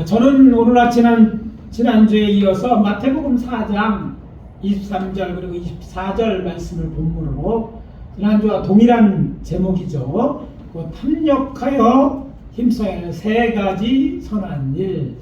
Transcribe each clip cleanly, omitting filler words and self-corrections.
저는 오늘 지난주에 이어서 마태복음 4장 23절 그리고 24절 말씀을 본문으로 지난주와 동일한 제목이죠. 탐욕하여 힘써야 할 세 가지 선한 일.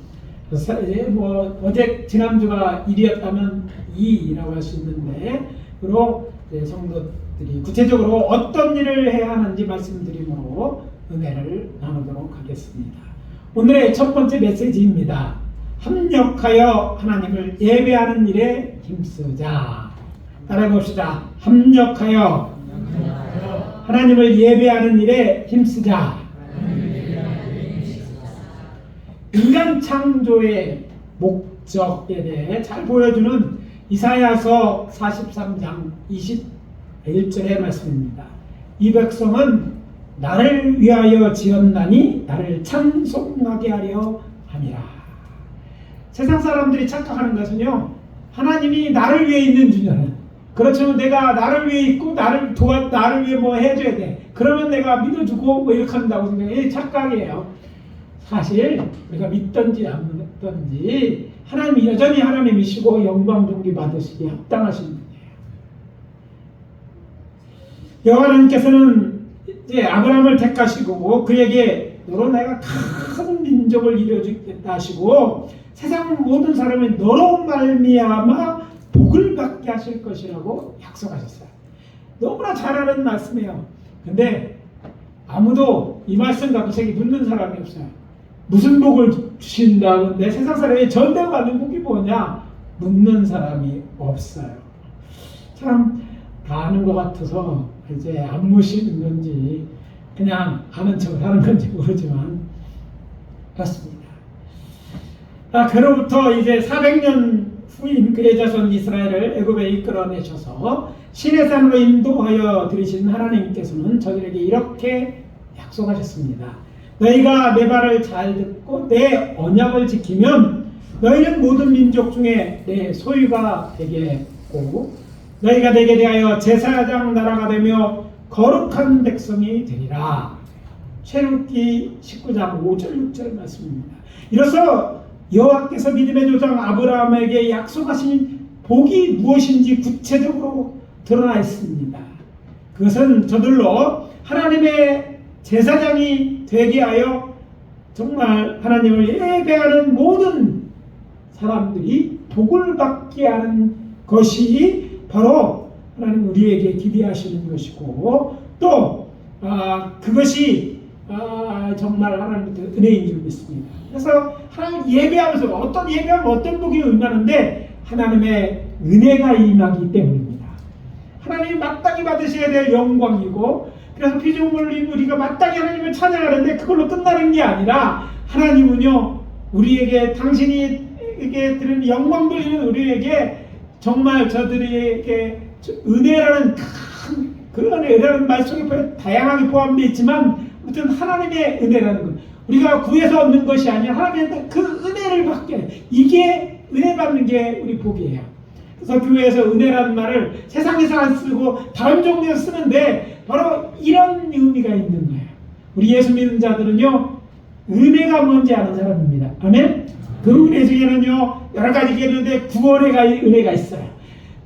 어제 지난주가 1이었다면 2라고 할 수 있는데, 그리고 성도들이 구체적으로 어떤 일을 해야 하는지 말씀드림으로 은혜를 나누도록 하겠습니다. 오늘의 첫 번째 메시지입니다. 합력하여 하나님을 예배하는 일에 힘쓰자. 따라해 봅시다. 합력하여 하나님을 예배하는 일에 힘쓰자. 인간 창조의 목적에 대해 잘 보여주는 이사야서 43장 21절의 말씀입니다. 이 백성은 나를 위하여 지었나니 나를 찬송하게 하려 함이라. 세상 사람들이 착각하는 것은요, 하나님이 나를 위해 있는 주냐는, 그렇지만 내가 나를 위해 있고 나를 위해 뭐 해줘야 돼, 그러면 내가 믿어주고 뭐 이렇게 한다고 생각해. 착각이에요. 사실 우리가 믿든지 안 믿든지 하나님이 여전히 하나님이시고 영광 존귀 받으시기에 합당하신 분이에요. 여호와님께서는 이제 아브라함을 택하시고 그에게 너로 내가 큰 민족을 이루어주겠다 하시고 세상 모든 사람이 너로 말미암아 복을 받게 하실 것이라고 약속하셨어요. 너무나 잘 아는 말씀이에요. 근데 아무도 이 말씀 갖고 세계 묻는 사람이 없어요. 무슨 복을 주신다는데 세상 사람이 전대로 받는 복이 뭐냐? 묻는 사람이 없어요. 참 다 아는 것 같아서 이제 안 묻는 건지 그냥 아는 척을 하는 건지 모르지만 그렇습니다. 그로부터 이제 400년 후인 그의 자손 이스라엘을 애굽에 이끌어내셔서 시내산으로 인도하여 들이신 하나님께서는 저들에게 이렇게 약속하셨습니다. 너희가 내 말을 잘 듣고 내 언약을 지키면 너희는 모든 민족 중에 내 소유가 되겠고 너희가 내게 대하여 제사장 나라가 되며 거룩한 백성이 되리라. 출애굽기 19장 5절 6절 말씀입니다. 이로써 여호와께서 믿음의 조상 아브라함에게 약속하신 복이 무엇인지 구체적으로 드러나 있습니다. 그것은 저들로 하나님의 제사장이 되게 하여 정말 하나님을 예배하는 모든 사람들이 복을 받게 하는 것이 바로 하나님 우리에게 기대하시는 것이고, 또 그것이 정말 하나님의 은혜인 줄 믿습니다. 그래서 하나님 예배하면서 어떤 예배하면 어떤 복이 임하는데 하나님의 은혜가 임하기 때문입니다. 하나님이 마땅히 받으셔야 될 영광이고, 그래서 피조물인 우리가 마땅히 하나님을 찬양하는데 그걸로 끝나는 게 아니라 하나님은요, 우리에게 당신이에게 드리는 영광 돌리는 우리에게 정말 저들에게 은혜라는 그 은혜라는 말 속에 다양하게 포함되어 있지만 아무튼 하나님의 은혜라는 것, 우리가 구해서 얻는 것이 아니라 하나님의 그 은혜를 받게, 이게 은혜 받는 게 우리 복이에요. 그래서 교회에서 은혜라는 말을 세상에서 안 쓰고 다른 종류에서 쓰는데 바로 이런 의미가 있는 거예요. 우리 예수 믿는 자들은요, 은혜가 뭔지 아는 사람입니다. 아멘? 그 은혜 중에는요, 여러 가지가 있는데 구원의 은혜가 있어요.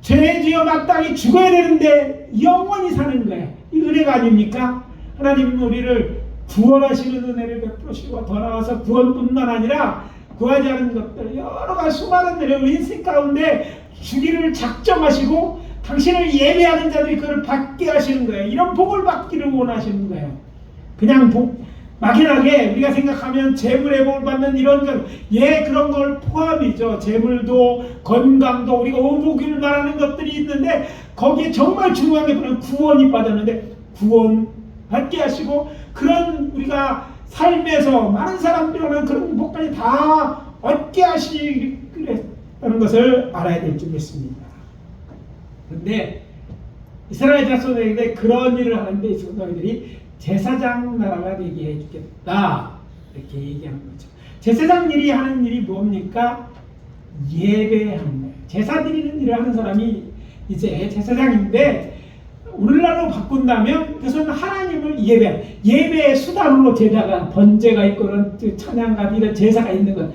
죄 지어 마땅히 죽어야 되는데 영원히 사는 거예요. 이 은혜가 아닙니까? 하나님은 우리를 구원하시는 은혜를 베푸시고, 더 나아가서 구원뿐만 아니라 구하지 않은 것들, 여러 가지 수많은 은혜를 우리 인생 가운데 주기를 작정하시고 당신을 예배하는 자들이 그걸 받게 하시는 거예요. 이런 복을 받기를 원하시는 거예요. 그냥 막연하게 우리가 생각하면 재물의 복을 받는 이런 것, 그런 걸 포함이죠. 재물도 건강도 우리가 오복을 말하는 것들이 있는데 거기에 정말 중요한 게 바로 구원이 빠졌는데 구원 받게 하시고, 그런 우리가 삶에서 많은 사람들은 그런 복까지 다 얻게 하시는 것을 알아야 될 줄 믿습니다. 그런데 이스라엘 자손에게 그런 일을 하는데 있어서 너희들이 제사장 나라가 되게 해주겠다 이렇게 얘기하는 거죠. 제사장들이 하는 일이 뭡니까? 예배하는 거예요. 제사 드리는 일을 하는 사람이 이제 제사장인데 오늘날로 바꾼다면 그것은 하나님을 예배의 수단으로 제사가 번제가 있고 그런 찬양과 이런 제사가 있는 것.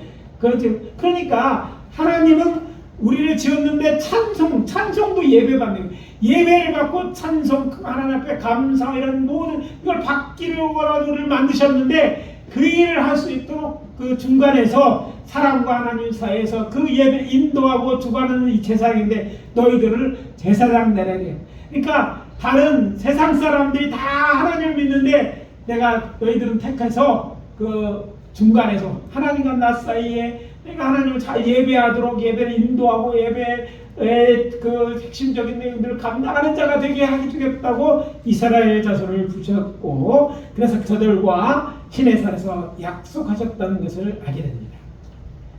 그러니까 하나님은 우리를 지었는데 찬송도 예배받는 거예요. 예배를 받고 찬송, 하나님 앞에 감사 이런 모든 이걸 받기를 원하는 우리를 만드셨는데 그 일을 할 수 있도록 그 중간에서 사람과 하나님 사이에서 그 예배 인도하고 주관하는 이 제사장인데 너희들을 제사장 내라게. 그러니까 다른 세상 사람들이 다 하나님을 믿는데 내가 너희들은 택해서 그 중간에서 하나님과 나 사이에 내가 하나님을 잘 예배하도록 예배를 인도하고 예배의 그 핵심적인 내용들을 감당하는 자가 되게 해주겠다고 이스라엘 자손을 부르셨고 그래서 저들과 시내산에서 약속하셨다는 것을 알게 됩니다.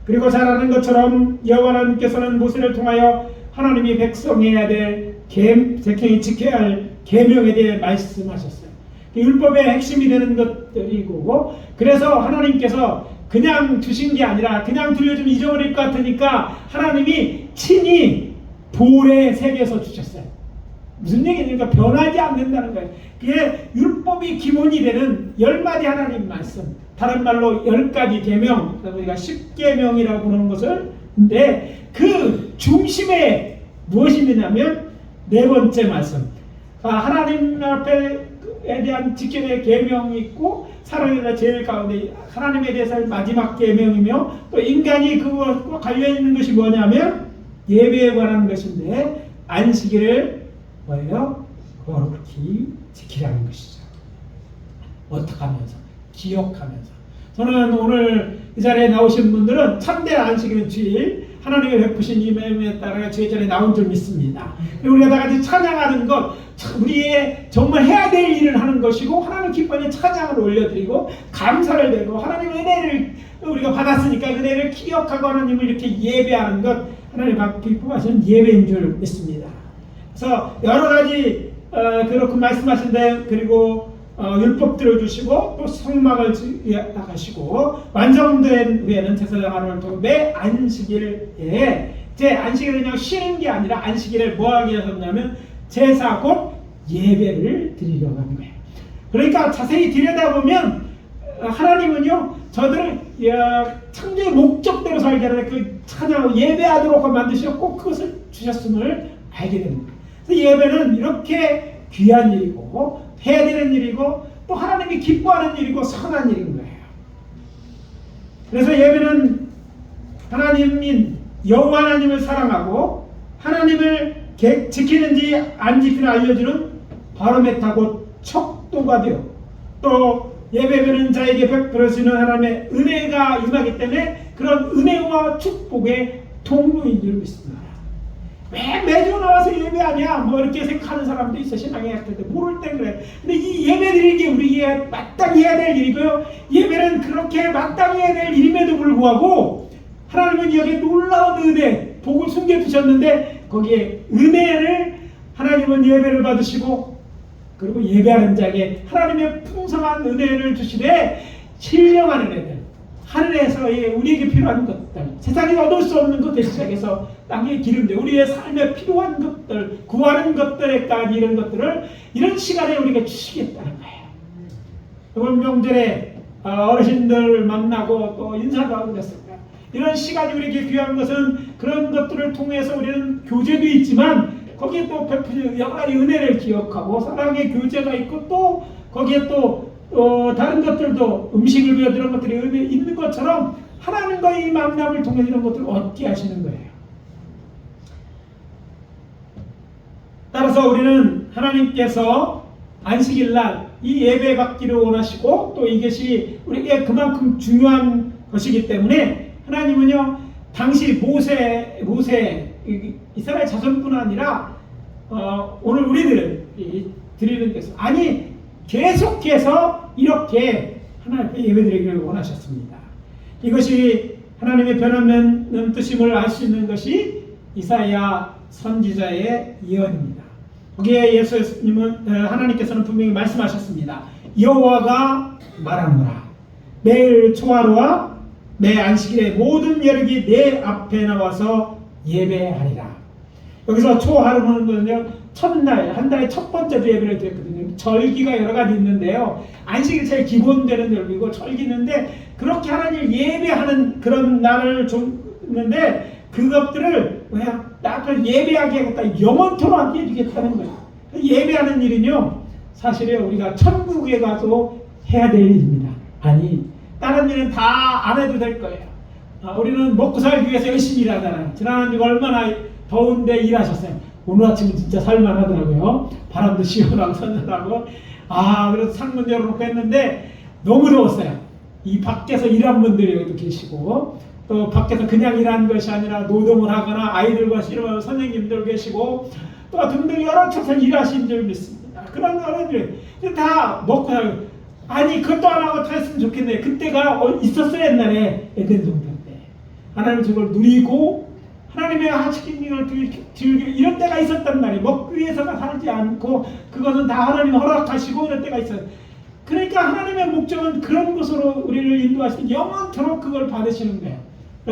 그리고 잘 아는 것처럼 여호와 하나님께서는 모세를 통하여 하나님이 백성해야 될 백성이 지켜야 할 계명에 대해 말씀하셨어요. 율법의 핵심이 되는 것들이고 그래서 하나님께서 그냥 주신 게 아니라 그냥 들려주면 잊어버릴 것 같으니까 하나님이 친히 돌에 새겨서 주셨어요. 무슨 얘기냐니까 변하지 않는다는 거예요. 그게 율법이 기본이 되는 10마디 하나님 말씀, 다른 말로 10가지 계명, 우리가 10계명이라고 부르는 것을 근데 그 중심에 무엇이 있느냐면 네 번째 말씀, 하나님 앞에에 대한 지켜낼 계명이 있고 사랑에 대한 제일 가운데 하나님에 대해서 마지막 계명이며 또 인간이 그것과 관련 있는 것이 뭐냐면 예배에 관한 것인데 안식일을 뭐예요? 거룩히 지키라는 것이죠. 어떻게 하면서? 기억하면서. 저는 오늘 이 자리에 나오신 분들은 참된 안식일은 주일 하나님의 베푸신 임함에 따라 주의 전에 나온 줄 믿습니다. 우리가 다 같이 찬양하는 것 우리의 정말 해야 될 일을 하는 것이고 하나님 기뻐하는 찬양을 올려드리고 감사를 드리고 하나님의 은혜를 우리가 받았으니까 은혜를 기억하고 하나님을 이렇게 예배하는 것 하나님 기뻐하시는 예배인 줄 믿습니다. 그래서 여러 가지 그렇게 말씀하신데 그리고 율법들을 주시고 또 성막을 나가시고 완성된 후에는 제사장을 통해 매 안식일에 제 안식일은 그냥 쉬는 게 아니라 안식일을 뭐 하게 하셨냐면 제사 곧 예배를 드리려고 하는 거예요. 그러니까 자세히 들여다보면 하나님은요 저들을 창조의 목적대로 살게 하는 그 찬양 예배하도록 만드셨고 그것을 주셨음을 알게 됩니다. 그래서 예배는 이렇게 귀한 일이고 해야 되는 일이고 또 하나님이 기뻐하는 일이고 선한 일인 거예요. 그래서 예배는 하나님인 여호와 하나님을 사랑하고 하나님을 지키는지 안 지키는지 알려주는 바로메타고 척도가 되어 또 예배하는 자에게 베풀어지는 하나님의 은혜가 임하기 때문에 그런 은혜와 축복의 통로인 줄 믿습니다. 왜 매주 나와서 예배하냐 뭐 이렇게 생각하는 사람도 있어. 신앙의 학교 때 모를 땐 그래. 근데 이 예배 드리는 게 우리가 마땅히 해야 될 일이고요. 예배는 그렇게 마땅히 해야 될 일임에도 불구하고 하나님은 여기에 놀라운 은혜 복을 숨겨두셨는데 거기에 은혜를 하나님은 예배를 받으시고 그리고 예배하는 자에게 하나님의 풍성한 은혜를 주시되 신령한 은혜들 하늘에서 우리에게 필요한 것들 세상에 얻을 수 없는 것들 시작해서 땅에 기름돼 우리의 삶에 필요한 것들 구하는 것들에까지 이런 것들을 이런 시간에 우리가 주시겠다는 거예요. 이번 명절에 어르신들 만나고 또 인사도 하고 그랬을까. 이런 시간이 우리에게 귀한 것은 그런 것들을 통해서 우리는 교제도 있지만 거기에 또 베푸는 여러 가지 은혜를 기억하고 사랑의 교제가 있고 또 거기에 또 다른 것들도 음식을 위해 이런 것들이 있는 것처럼 하나님과의 만남을 통해 이런 것들을 얻게 하시는 거예요. 따라서 우리는 하나님께서 안식일날 이 예배 받기를 원하시고 또 이것이 우리에게 그만큼 중요한 것이기 때문에 하나님은요 당시 모세 이스라엘 자손뿐 아니라 오늘 우리들을 드리는 것은 아니 계속해서 이렇게 하나님께 예배드리기를 원하셨습니다. 이것이 하나님의 변함없는 뜻임을 알 수 있는 것이 이사야 선지자의 예언입니다. 거기에 예수님은 하나님께서는 분명히 말씀하셨습니다. 여호와가 말하노라 매일 초하루와 매 안식일에 모든 여력이 내 앞에 나와서 예배하리라. 여기서 초하루는 거는요 첫날, 한 달의 첫 번째 예배를 드렸거든요. 절기가 여러 가지 있는데요. 안식일 제일 기본되는 절기고 절기인데 그렇게 하나님을 예배하는 그런 날을 줬는데 그것들을 뭐야? 나를 예배하게 하겠다. 영원토록 하게 해주겠다는 거예요. 예배하는 일은요. 사실은 우리가 천국에 가서 해야 될 일입니다. 아니 다른 일은 다 안 해도 될 거예요. 우리는 먹고 살기 위해서 열심히 일하잖아요. 지난 주가 얼마나 더운데 일하셨어요. 오늘 아침은 진짜 살만하더라고요. 바람도 시원하고 선선하고. 그래서 창문 열어놓고 했는데 너무 더웠어요. 이 밖에서 일한 분들이 여기도 계시고 또 밖에서 그냥 일하는 것이 아니라 노동을 하거나 아이들과 씨름하는 선생님들 계시고 또 등등 여러 차선 일하신 줄 믿습니다. 그런 어른들 다 먹고 살고. 아니 그것도 안 하고 했으면 좋겠네. 그때가 있었어요. 옛날에 에덴 동산 때. 하나님 저걸 누리고 하나님의 하시기를 즐기고 이런 때가 있었단 말이에요. 먹기 위해서가 살지 않고 그것은 다 하나님이 허락하시고 이런 때가 있어요. 그러니까 하나님의 목적은 그런 것으로 우리를 인도하시는 영원토록 그걸 받으시는 거예요.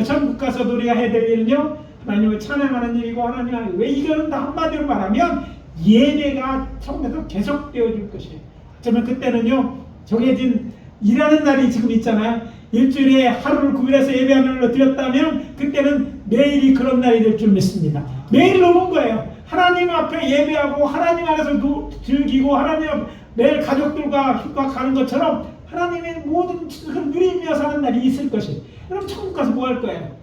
천국 가서도 우리가 해야 될 일은요. 하나님을 찬양하는 일이고 하나님 왜 이거는 다 한마디로 말하면 예배가 천국에서 계속되어질 것이에요. 어쩌면 그때는요. 정해진 일하는 날이 지금 있잖아요. 일주일에 하루를 구별해서 예배하는 날로 드렸다면 그때는 매일이 그런 날이 될 줄 믿습니다. 매일 오는 거예요. 하나님 앞에 예배하고 하나님 안에서 즐기고 하나님 앞에 매일 가족들과 휴가 가는 것처럼 하나님의 모든 누리며 사는 날이 있을 것이에요. 그럼 천국 가서 뭐 할 거예요?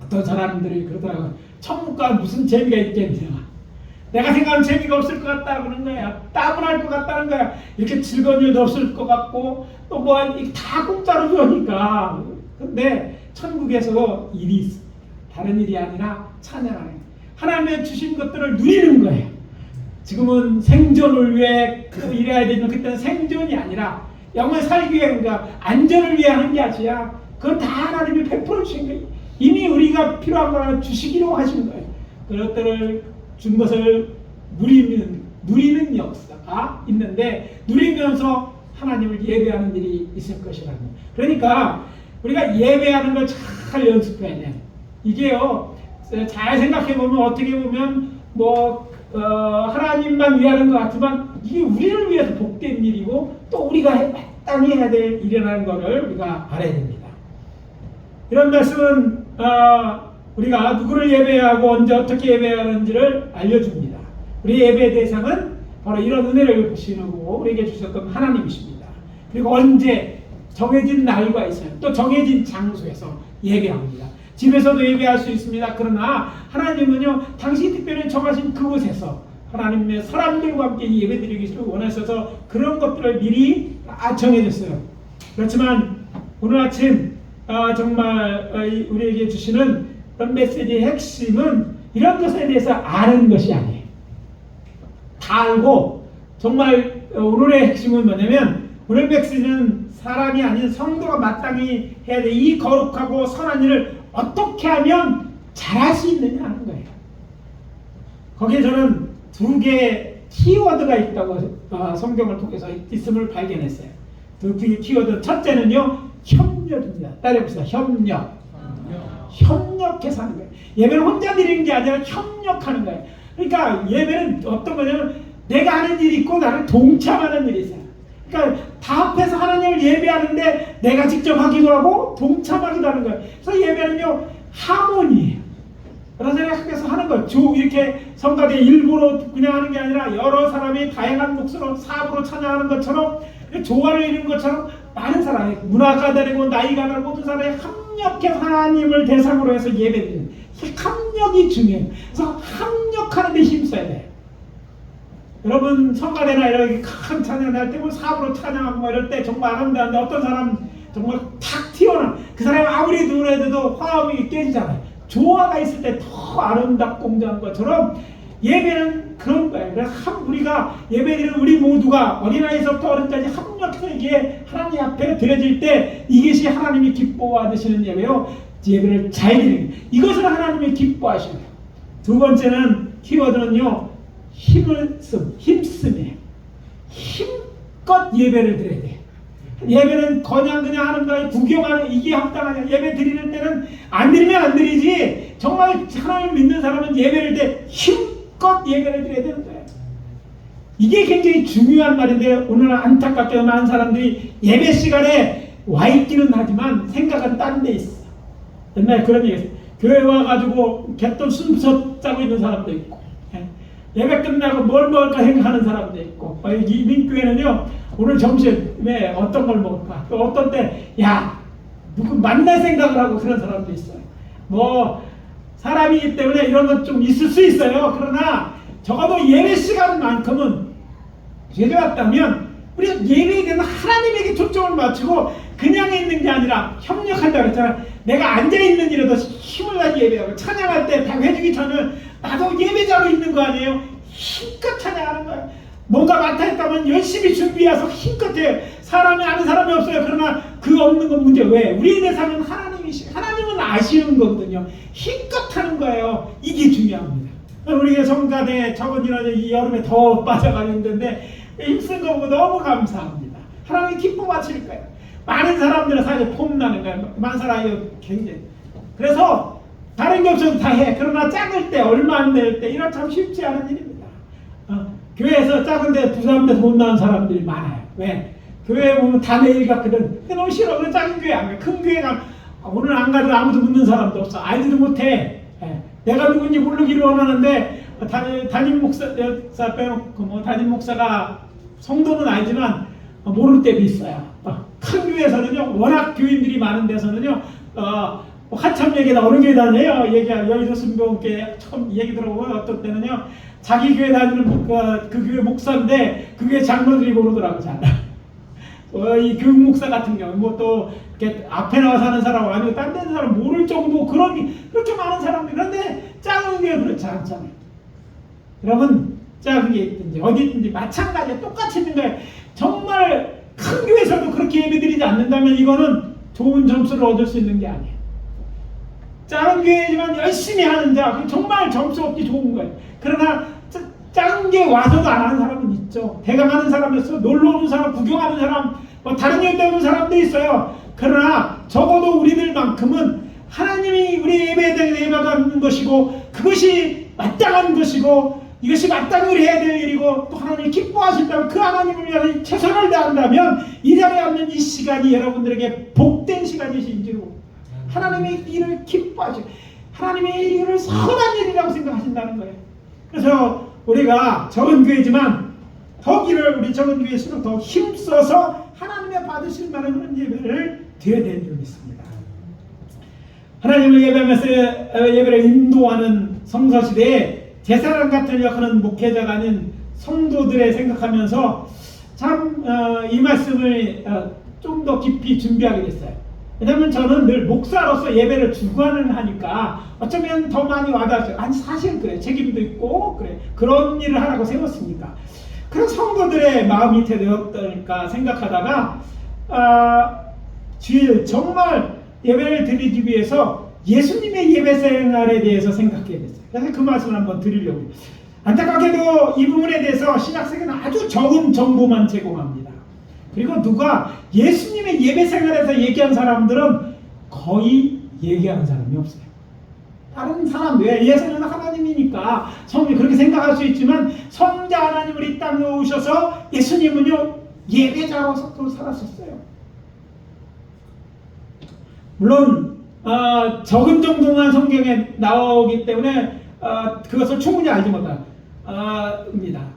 어떤 사람들이 그러더라고요. 천국 가서 무슨 재미가 있겠냐. 내가 생각하는 재미가 없을 것 같다 그러는 거야. 따분할 것 같다는 거야. 이렇게 즐거운 일도 없을 것 같고 또 뭐 다 공짜로 주니까. 근데 천국에서 일이 있어. 다른 일이 아니라 찬양하는 거예요. 하나님의 주신 것들을 누리는 거예요. 지금은 생존을 위해 일해야 되지만 그때는 생존이 아니라 영원히 살기 위해 그러니까 안전을 위해 하는 게 아니라 그건 다 하나님이 베풀어 주신 거예요. 이미 우리가 필요한 걸 주시기로 하신 거예요. 그것들을 준 것을 누리는 역사가 있는데 누리면서 하나님을 예배하는 일이 있을 것이라는 거예요. 그러니까 우리가 예배하는 걸 잘 연습해야 돼요. 이게요 잘 생각해 보면 어떻게 보면 하나님만 위하는 것 같지만 이게 우리를 위해서 복된 일이고 또 우리가 마땅히 해야 될 일이라는 것을 우리가 알아야 됩니다. 이런 말씀은 우리가 누구를 예배하고 언제 어떻게 예배하는지를 알려줍니다. 우리 예배 대상은 바로 이런 은혜를 베푸시고 우리에게 주셨던 하나님이십니다. 그리고 언제 정해진 날과 있어요. 또 정해진 장소에서 예배합니다. 집에서도 예배할 수 있습니다. 그러나 하나님은요 당신이 특별히 정하신 그곳에서 하나님의 사람들과 함께 예배드리기를 원하셔서 그런 것들을 미리 정해졌어요. 그렇지만 오늘 아침 정말 우리에게 주시는 메시지의 핵심은 이런 것에 대해서 아는 것이 아니에요. 다 알고 정말 오늘의 핵심은 뭐냐면 오늘 메시지는 사람이 아닌 성도가 마땅히 해야 될 이 거룩하고 선한 일을 어떻게 하면 잘할 수 있느냐 하는 거예요. 거기에 저는 두 개의 키워드가 있다고 성경을 통해서 있음을 발견했어요. 두 개의 키워드 첫째는요 협력입니다. 따라해봅시다. 협력해서 하는 거예요. 예배는 혼자 드리는 게 아니라 협력하는 거예요. 그러니까 예배는 어떤 거냐면 내가 하는 일이 있고 나를 동참하는 일이 있어요. 그러니까 다 합해서 하나님을 예배하는데 내가 직접 하기도 하고 동참하기도 하는 거예요. 그래서 예배는요 하모니예요. 그런 생각해서 하는 거예요. 이렇게 성가대 일부러 그냥 하는 게 아니라 여러 사람이 다양한 몫으로 사부로 찬양하는 것처럼 조화를 이루는 것처럼 많은 사람이 문화가 다르고 나이가 다르고 모든 사람이 협력해서 하나님을 대상으로 해서 예배드리는 이 협력이 중요해요. 그래서 협력하는 데 힘써야 돼요. 여러분 성가대나 이렇게 큰 찬양을 할 때 뭐 사부로 찬양하고 뭐 이럴 때 정말 아름다운데 어떤 사람 정말 탁 튀어나와 그 사람이 아무리 노래해도 화음이 깨지잖아요. 조화가 있을 때 더 아름답고 공정한 것처럼 예배는 그런 거예요. 그래서 우리가 예배드리는 우리 모두가 어린아이서부터 어른까지 협력해서 이게 하나님 앞에 드려질 때 이것이 하나님이 기뻐하시는 예배요. 예배를 잘 드리는 거예요. 이것을 하나님이 기뻐하시는 거예요. 두 번째는 키워드는요. 힘씀이에요. 힘껏 예배를 드려야 돼요. 예배는 그냥 하는 거야. 구경하는 이게 합당하냐. 예배 드리는 때는 안 드리면 안 드리지. 정말 하나님을 믿는 사람은 예배를 때 힘껏 마음껏 예배를 드려야 되는 거예요. 이게 굉장히 중요한 말인데 오늘 안타깝게 많은 사람들이 예배 시간에 와 있기는 하지만 생각은 딴 데 있어. 옛날에 그런 얘기 했어요. 교회 와가지고 갯돈 순서 짜고 있는 사람도 있고, 예배 끝나고 뭘 먹을까 생각하는 사람도 있고, 이 민교회는요 오늘 점심에 어떤 걸 먹을까, 또 어떤 때 야 누구 만날 생각을 하고 그런 사람도 있어요. 뭐 사람이기 때문에 이런 것 좀 있을 수 있어요. 그러나 적어도 예배 시간만큼은 예배 왔다면 우리가 예배에 대한 하나님에게 초점을 맞추고 그냥 있는 게 아니라 협력한다고 했잖아. 내가 앉아있는 일에도 힘을 가지고 예배하고 찬양할 때 다 해주기 전에 나도 예배자로 있는 거 아니에요? 힘껏 찬양하는 거예요. 뭔가 맡아있다면 열심히 준비해서 힘껏 해. 사람이 아는 사람이 없어요. 그러나 그 없는 건 문제. 왜? 우리에 대해서는 하나님은 아시는 거거든요. 힘껏 하는 거예요. 이게 중요합니다. 우리 성가대 적은 인원이 이 여름에 더 빠져가는 건데 힘쓴 거 보고 너무 감사합니다. 하나님이 기뻐 하실 거예요. 많은 사람들은 사실 폼나는 거예요. 많은 사람이 굉장히. 그래서 다른 게 없어도 다 해. 그러나 작을 때 얼마 안 낼 때 이런 참 쉽지 않은 일입니다. 교회에서 작은데 부담돼서 못 나온 사람들이 많아요. 왜? 교회에 보면 다 내일 같거든. 근데 너무 싫어. 그래 작은 교회 안 가. 큰 교회 가 오늘 안 가도 아무도 묻는 사람도 없어. 알지도 못해. 내가 누군지 모르기를 원하는데 담임 목사 빼놓고 뭐 담임 목사가 성도는 알지만 모를 때도 있어요. 큰 교회에서는요, 워낙 교인들이 많은 데서는요, 한참 얘기다 어느 교회 다녀요. 여의도 순병교회 처음 얘기 들어보면 어떤 때는요, 자기 교회 다니는 그 교회 목사인데 그 교회 장로들이 모르더라고 잘. 이 교육 목사 같은 경우 뭐 또 이렇게 앞에 나와서 하는 사람 아니고 딴 데는 사람 모를 정도 그렇게 많은 사람들. 그런데 작은 교회 그렇지 않잖아요. 여러분 작은 게 있든지 어디 있든지 마찬가지에 똑같이 있는 거예요. 정말 큰 교회에서도 그렇게 예배드리지 않는다면 이거는 좋은 점수를 얻을 수 있는 게 아니에요. 작은 교회지만 열심히 하는 자 정말 점수 얻기 좋은 거예요. 그러나 작은 게 와서도 안 하는 사람은 있죠. 대강하는 사람이었어. 놀러 오는 사람, 구경하는 사람, 뭐 다른 예배 오는 사람도 있어요. 그러나 적어도 우리들만큼은 하나님이 우리 예배에 대해 예배하는 것이고 그것이 마땅한 것이고 이것이 마땅히 해야 될 일이고 또 하나님이 기뻐하신다면 그 하나님을 위하여 최선을 다한다면 이 자리에 앉는 이 시간이 여러분들에게 복된 시간이신지로 하나님의 일을 기뻐하시고 하나님의 일을 선한 일이라고 생각하신다는 거예요. 그래서 우리가 적은 교회지만 우리 적은 교회일수록 더 힘써서 하나님의 받으실 만한 그런 예배를 드려야 되는 줄 믿습니다. 하나님을 예배하면서 예배를 인도하는 성서시대에 제사장 같은 역할은 목회자가 아닌 성도들의 생각하면서 참 이 말씀을 좀 더 깊이 준비하게 됐어요. 왜냐하면 저는 늘 목사로서 예배를 주관을 하니까 어쩌면 더 많이 와닿았어요. 아니 사실 그래 책임도 있고 그래 그런 일을 하라고 세웠으니까. 그런 성도들의 마음이 어떨까 생각하다가 정말 예배를 드리기 위해서 예수님의 예배 생활에 대해서 생각하게 됐어요. 그래서 그 말씀을 한번 드리려고. 안타깝게도 이 부분에 대해서 신약성에는 아주 적은 정보만 제공합니다. 그리고 누가 예수님의 예배 생활에서 얘기한 사람들은 거의 얘기하는 사람이 없어요. 다른 사람들, 예수님은 하나님이니까 성이 그렇게 생각할 수 있지만 성자 하나님을 이 땅에 오셔서 예수님은요 예배자로서 살았었어요. 물론 적은 정도만 성경에 나오기 때문에 그것을 충분히 알지 못합니다.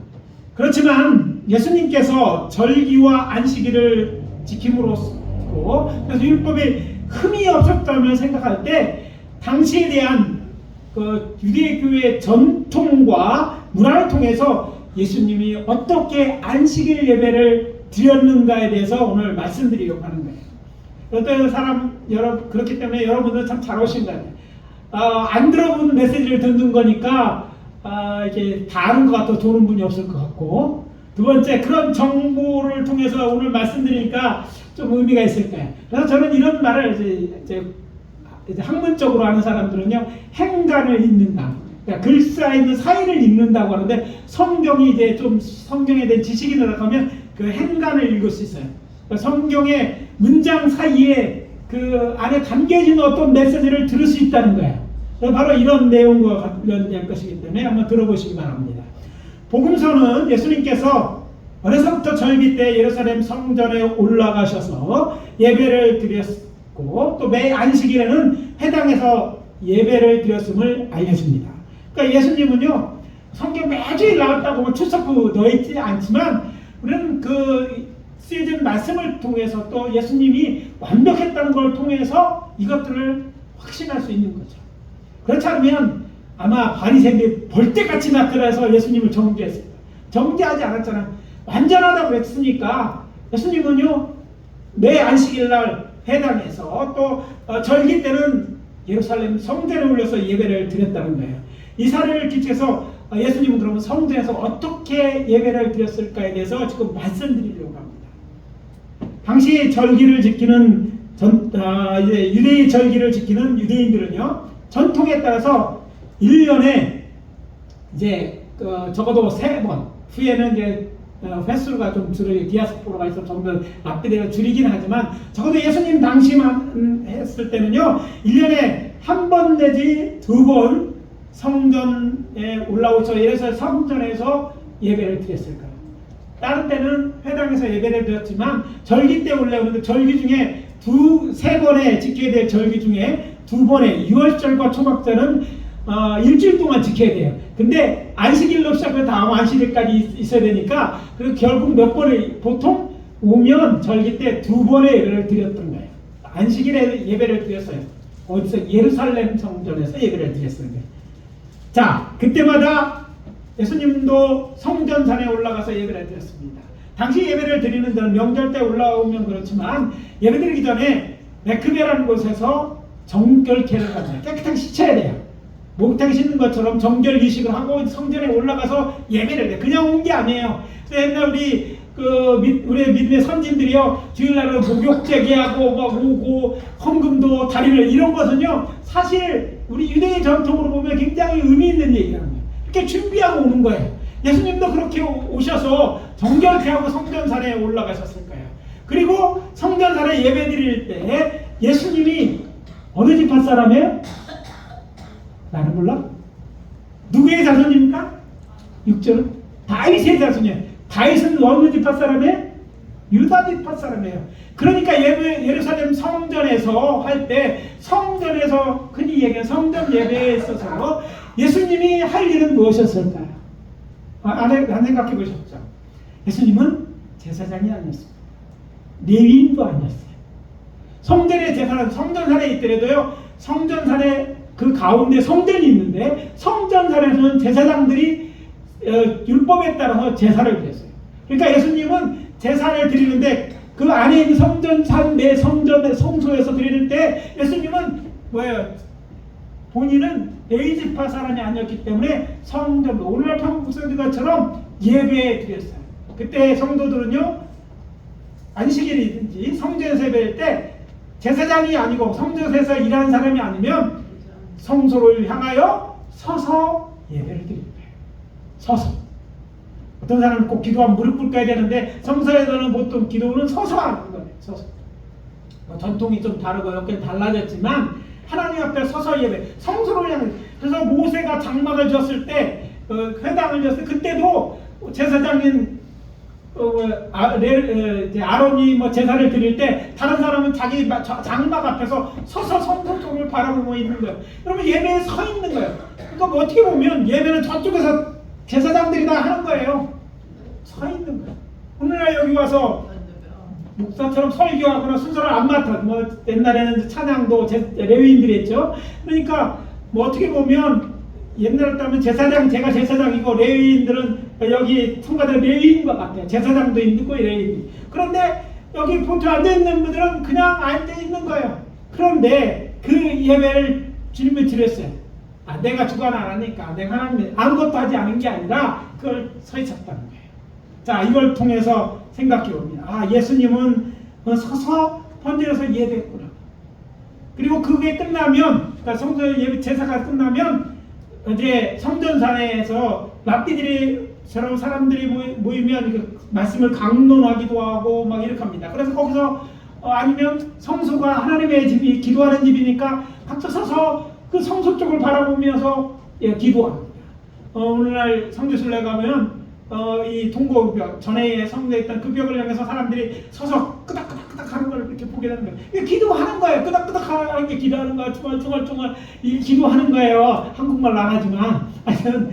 그렇지만 예수님께서 절기와 안식일을 지킴으로써 그래서 율법에 흠이 없었다면 생각할 때 당시에 대한 그 유대교의 전통과 문화를 통해서 예수님이 어떻게 안식일 예배를 드렸는가에 대해서 오늘 말씀드리려고 하는 거예요. 어떤 사람 그렇기 때문에 여러분들 참 잘 오신 거예요. 안 들어본 메시지를 듣는 거니까 이렇게 다 아는 것 같아서 도는 분이 없을 것 같고, 두 번째 그런 정보를 통해서 오늘 말씀드리니까 좀 의미가 있을 거예요. 그래서 저는 이런 말을 이제 학문적으로 하는 사람들은요 행간을 읽는다. 그러니까 글사 있는 사이를 읽는다고 하는데 성경이 이제 좀 성경에 대한 지식이 늘어가면 그 행간을 읽을 수 있어요. 그러니까 성경의 문장 사이에 그 안에 담겨진 어떤 메시지를 들을 수 있다는 거예요. 바로 이런 내용과 관련된 것이기 때문에 한번 들어보시기 바랍니다. 복음서는 예수님께서 어려서부터 절기 때 예루살렘 성전에 올라가셔서 예배를 드렸고 또 매 안식일에는 회당에서 예배를 드렸음을 알려줍니다. 그러니까 예수님은요 성경 매주일 나왔다고 출석 후 넣어있지 않지만 우리는 그 시즌 말씀을 통해서 또 예수님이 완벽했다는 걸 통해서 이것들을 확신할 수 있는 거죠. 그렇지 않으면 아마 바리새인들이 벌떼같이 나타나서 예수님을 정죄했습니다. 정죄하지 않았잖아. 완전하다고 했으니까 예수님은요 매 안식일날 회당에서 또 절기 때는 예루살렘 성전에 올려서 예배를 드렸다는 거예요. 이 사례를 기초해서 예수님은 그러면 성전에서 어떻게 예배를 드렸을까에 대해서 지금 말씀드리려고 합니다. 당시 절기를 지키는 이제 유대의 절기를 지키는 유대인들은요 전통에 따라서 1년에 이제 적어도 3번 후에는 이제 횟수가 좀 줄이 디아스포라가 있어서 좀 더 납비되어 줄이긴 하지만 적어도 예수님 당시만 했을 때는요 1년에 1번 내지 2번 성전에 올라오셔서 예루살렘 성전에서 예배를 드렸을 거예요. 다른 때는 회당에서 예배를 드렸지만 절기 때 올라오는데 절기 중에 3번에 지켜야 될 절기 중에 2번에 6월절과 초막절은 일주일 동안 지켜야 돼요. 근데 안식일로 시작해서 다음 안식일까지 있어야 되니까 그리고 결국 몇 번을 보통 오면 절기 때 2번의 예배를 드렸던 거예요. 안식일에 예배를 드렸어요. 어디서? 예루살렘 성전에서 예배를 드렸어요. 자, 그때마다 예수님도 성전산에 올라가서 예배를 드렸습니다. 당시 예배를 드리는 데는 명절 때 올라오면 그렇지만 예배 드리기 전에 메크베라는 곳에서 정결케를 합니다. 깨끗하게 씻어야 돼요. 목욕탕 씻는 것처럼 정결儀式을 하고 성전에 올라가서 예배를 해요. 그냥 온 게 아니에요. 그래서 옛날 우리 믿음의 선진들이요 주일날은 목욕 제기하고 막 오고 헌금도 다리를 이런 것은요 사실 우리 유대의 전통으로 보면 굉장히 의미 있는 얘기라는 거예요. 이렇게 준비하고 오는 거예요. 예수님도 그렇게 오셔서 정결케 하고 성전산에 올라가셨을 거예요. 그리고 성전산에 예배 드릴 때 예수님이 어느 집 할 사람이에요? 나는 몰라? 누구의 자손입니까? 6절은 다윗의 자손이에요. 다윗은 어느 집 할 사람이에요? 유다 집 할 사람이에요. 그러니까 예루살렘 성전에서 할 때 성전에서 흔히 얘기하는 성전 예배에 있어서 예수님이 할 일은 무엇이었을까요? 안 생각해 보셨죠? 예수님은 제사장이 아니었습니다. 레위인도 아니었어요. 성전의 제사는 성전산에 있더라도요 성전산에 그 가운데 성전이 있는데 성전산에서는 제사장들이 율법에 따라서 제사를 드렸어요. 그러니까 예수님은 제사를 드리는데 그 안에 있는 성전산 내 성전의 성소에서 드릴 때 예수님은 뭐예요? 본인은 레위지파 사람이 아니었기 때문에 성전 오늘날 평국성들처럼 예배에 드렸어요. 그때 성도들은요 안식일이든지 성전에서 예배할 때 제사장이 아니고 성전에서 일하는 사람이 아니면 성소를 향하여 서서 예배를 드립니다. 서서. 어떤 사람은 꼭 기도하면 무릎 꿇어야 되는데 성서에서는 보통 기도는 서서 하는 거예요. 서서. 전통이 좀 다르고 여기는 달라졌지만 하나님 앞에 서서 예배. 성소를 향해. 그래서 모세가 장막을 지었을 때 회당을 지었을 때 그때도 제사장인 아론이 뭐 제사를 드릴 때 다른 사람은 자기 장막 앞에서 서서 성소 쪽을 바라보고 있는 거예요. 그러면 예배에 서 있는 거예요. 그러니까 뭐 어떻게 보면 예배는 저쪽에서 제사장들이 다 하는 거예요. 서 있는 거예요. 오늘날 여기 와서 목사처럼 설교하거나 순서를 안 맡아. 뭐 옛날에는 찬양도 레위인들이 했죠. 그러니까 뭐 어떻게 보면 옛날에 따면 제사장 제가 제사장이고 레위인들은 여기 통과된 레위인과 같아요. 제사장도 있고 레위인. 그런데 여기 보통 앉아 있는 분들은 그냥 앉아 있는 거예요. 그런데 그 예배를 주님이 드렸어요. 내가 주관 안 하니까 내가 하나님 아무것도 하지 않은 게 아니라 그걸 서 있었다는 거예요. 자, 이걸 통해서 생각해 봅니다. 예수님은 서서 번제에서 예배했구나. 그리고 그게 끝나면, 그러니까 성전 예배 제사가 끝나면 이제 성전산에서 랍비들이처럼 사람들이 모이면 말씀을 강론하기도 하고 막 이렇게 합니다. 그래서 거기서 아니면 성소가 하나님의 집이 기도하는 집이니까 각자 서서 그 성소 쪽을 바라보면서 기도합니다. 오늘날 성지순례 가면 이 동고벽 전에 성도에 있던 그 벽을 향해서 사람들이 서서 끄덕끄덕끄덕 하는 걸 이렇게 보게 되는 거예요. 이게 기도하는 거예요. 끄덕끄덕 하는 게 기도하는 거야. 중얼중얼 기도하는 거예요. 한국말로 안 하지만 하여튼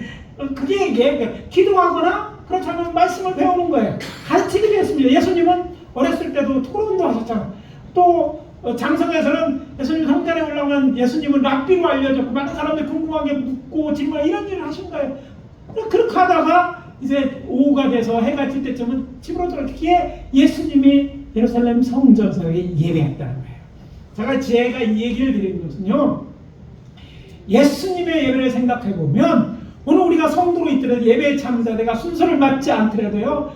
그게 이게 기도하거나 그렇다면 말씀을 배우는 거예요. 가르치게 되었습니다. 예수님은 어렸을 때도 토론도 하셨잖아요. 또 장성에서는 예수님 성전에 올라오면 예수님은 랍비로 알려졌고 많은 사람들이 궁금하게 묻고 질문 이런 일을 하신 거예요. 그렇게 하다가 이제 오후가 돼서 해가 질 때쯤은 집으로 돌아오기에 예수님이 예루살렘 성전석에 예배했다는 거예요. 제가 이 얘기를 드리는 것은요, 예수님의 예배를 생각해 보면 오늘 우리가 성도로 있더라도 예배에 참여자 내가 순서를 맞지 않더라도요,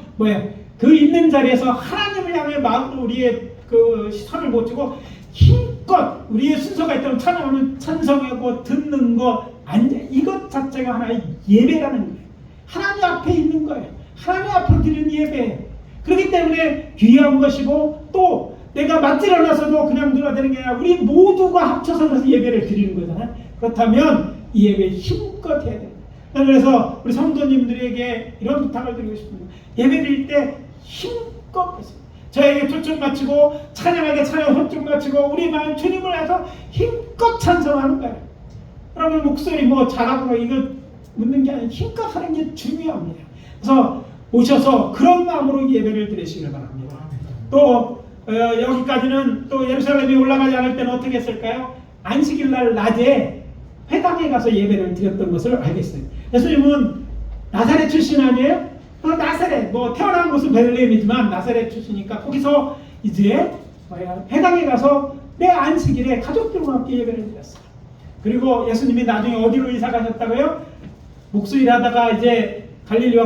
그 있는 자리에서 하나님을 향해 마음으로 우리의 그 시선을 못 주고 힘껏 우리의 순서가 있다면 찬양하는 찬성하고 듣는 거 앉아 이것 자체가 하나의 예배라는 거예요. 하나님 앞에 있는 거예요. 하나님 앞으로 드리는 예배. 그렇기 때문에 귀한 것이고 또 내가 맞지 않아서도 그냥 누가 되는 게 아니라 우리 모두가 합쳐서 그래서 예배를 드리는 거잖아요. 그렇다면 이 예배 힘껏 해야 돼요. 그래서 우리 성도님들에게 이런 부탁을 드리고 싶습니다. 예배 드릴 때 힘껏 하세요. 저에게 초점 맞추고 찬양에게 찬양 초점 맞추고 우리 마음 주님을 해서 힘껏 찬송하는 거예요. 여러분 목소리 잘하고 이거 묻는 게 아니라 힘껏 하는 게 중요합니다. 그래서 오셔서 그런 마음으로 예배를 드리시길 바랍니다. 또 여기까지는 또 예루살렘에 올라가지 않을 때는 어떻게 했을까요? 안식일날 낮에 회당에 가서 예배를 드렸던 것을 알겠어요. 예수님은 나사렛 출신 아니에요? 나사렛 태어난 곳은 베들레헴이지만 나사렛 출신이니까 거기서 이제 회당에 가서 내 안식일에 가족들과 함께 예배를 드렸어요. 그리고 예수님이 나중에 어디로 이사 가셨다고요? 목수일 하다가 이제 갈릴리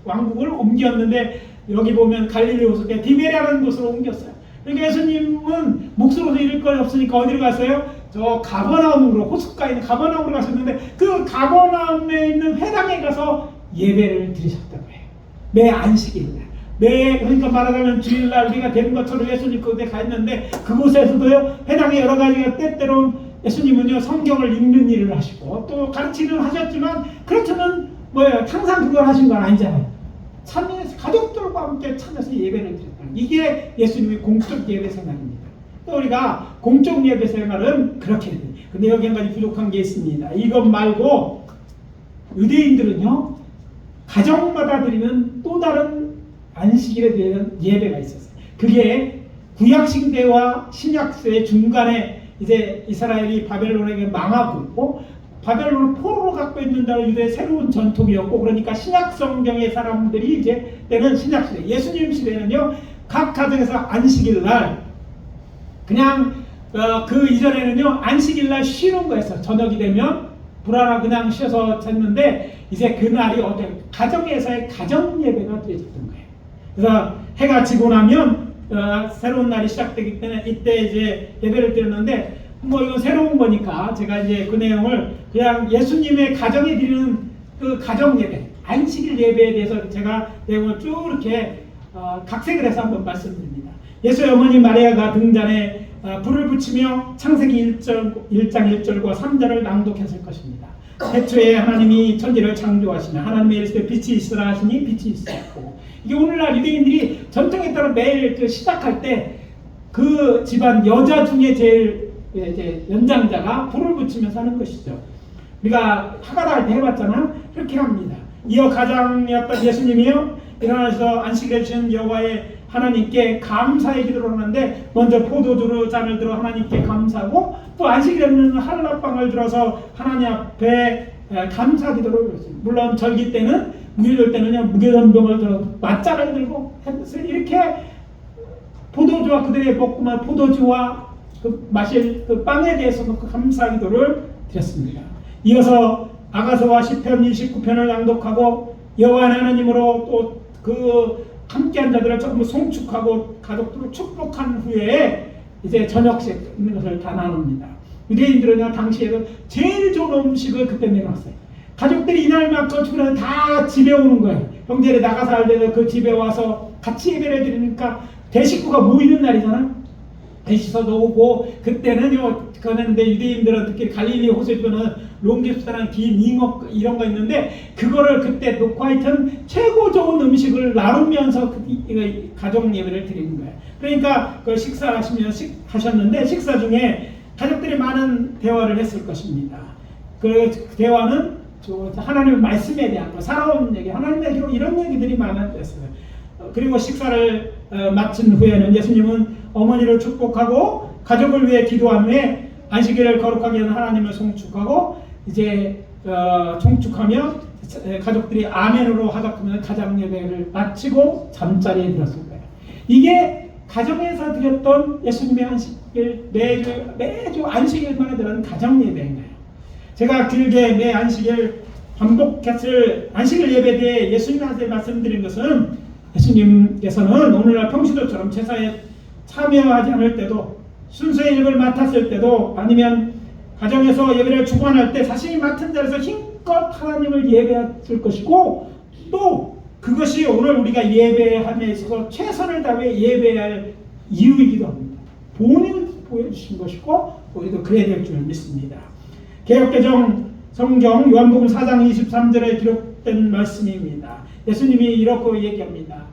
왕국을 옮겼는데 여기 보면 갈릴리 호숫가 디베라는 곳으로 옮겼어요. 그러니까 예수님은 목수로서 잃을 거 없으니까 어디로 갔어요? 저 가버나움으로 호숫가에 있는 가버나움으로 가셨는데 그 가버나움에 있는 회당에 가서 예배를 드리셨다고 해요. 매 안식일날. 그러니까 말하자면 주일날 우리가 되는 것처럼 예수님 그곳에 가 있는데 그곳에서도요 회당에 여러 가지가 때때로 예수님은요 성경을 읽는 일을 하시고 또 가르치는 하셨지만 그렇지만 항상 그걸 하신 건 아니잖아요. 참여해서 가족들과 함께 참여해서 예배를 드렸다. 이게 예수님의 공적 예배 생활입니다. 또 우리가 공적 예배 생활은 그렇게 해요. 근데 여기 한 가지 부족한 게 있습니다. 이것 말고 유대인들은요 가정마다 드리는 또 다른 안식일에 대한 예배가 있었어요. 그게 구약시대와 신약시대 중간에 이제 이스라엘이 바벨론에게 망하고 바벨론을 포로로 갖고 있는다는 유대의 새로운 전통이었고 그러니까 신약 성경의 사람들이 이제 때는 신약시대 예수님 시대는요 각 가정에서 안식일날 그냥 그 이전에는요 안식일날 쉬는 거였어요. 저녁이 되면 불안하고 그냥 쉬어서 잤는데 이제 그날이 가정에서의 가정 예배가 되어졌던 거예요. 그래서 해가 지고 나면 새로운 날이 시작되기 때문에 이때 이제 예배를 드렸는데 이건 새로운 거니까 제가 이제 그 내용을 그냥 예수님의 가정에 드리는 그 가정 예배 안식일 예배에 대해서 제가 내용을 쭉 이렇게 각색을 해서 한번 말씀드립니다. 예수의 어머니 마리아가 등잔에 불을 붙이며 창세기 1장 1절과 3절을 낭독했을 것입니다. 태초에 하나님이 천지를 창조하시며 하나님의 이르시되 빛이 있으라 하시니 빛이 있었고 이게 오늘날 유대인들이 전통에 따라 매일 시작할 때 그 집안 여자 중에 제일 이제 연장자가 불을 붙이면서 하는 것이죠. 우리가 하가다 할 때 해봤잖아. 그렇게 합니다. 이어 가장이었던 예수님이요 일어나서 안식일에 주신 여호와의 하나님께 감사의 기도를 하는데 먼저 포도주로 잔을 들어 하나님께 감사하고 또 안식일에는 한라빵을 들어서 하나님 앞에 감사 기도를 올렸습니다. 물론 절기 때는 무교절 때는요 무교전병을 들어 맞짱을 들고 했어요. 이렇게 포도주와 그들의 먹고만 포도주와 마실 그 빵에 대해서도 그 감사 기도를 드렸습니다. 이어서 아가서와 시편 29편을 낭독하고 여호와 하나님으로 또 그 함께한 자들을 조금 송축하고 가족들을 축복한 후에 이제 저녁식 있는 것을 다 나눕니다. 유대인들은요 당시에도 제일 좋은 음식을 그때 내놨어요. 가족들이 이날만큼 주변에 다 집에 오는 거예요. 형제들이 나가서 할 때도 그 집에 와서 같이 예배를 드리니까 대식구가 모이는 날이잖아. 에시서도 오고 그때는요 그런데 유대인들은 특히 갈릴리 호수에는 롱깁스랑 긴 잉어 이런 거 있는데 그거를 그때 놓고 하여튼 최고 좋은 음식을 나누면서 가정 예배를 드리는 거예요. 그러니까 그 하셨는데 식사 중에 가족들이 많은 대화를 했을 것입니다. 그 대화는 하나님의 말씀에 대한 거, 살아온 얘기, 하나님의 얘기로 이런 얘기들이 많았어요. 그리고 식사를 마친 후에는 예수님은 어머니를 축복하고 가족을 위해 기도한 후에 안식일을 거룩하게 하는 하나님을 송축하고 이제 송축하며 가족들이 아멘으로 하답하면 가정 예배를 마치고 잠자리에 들었을 거예요. 이게 가정에서 드렸던 예수님의 안식일 매주 안식일만에 드리는 가정 예배인가요? 제가 길게 매 안식일 반복했을 안식일 예배에 대해 예수님한테 말씀드린 것은 예수님께서는 오늘날 평시도처럼 제사에 참여하지 않을 때도 순서의 일을 맡았을 때도 아니면 가정에서 예배를 주관할 때 자신이 맡은 자리에서 힘껏 하나님을 예배할 것이고 또 그것이 오늘 우리가 예배함에 있어서 최선을 다해 예배할 이유이기도 합니다. 본인을 보여주신 것이고 우리도 그래야 될 줄 믿습니다. 개역개정 성경 요한복음 4장 23절에 기록된 말씀입니다. 예수님이 이렇게 얘기합니다.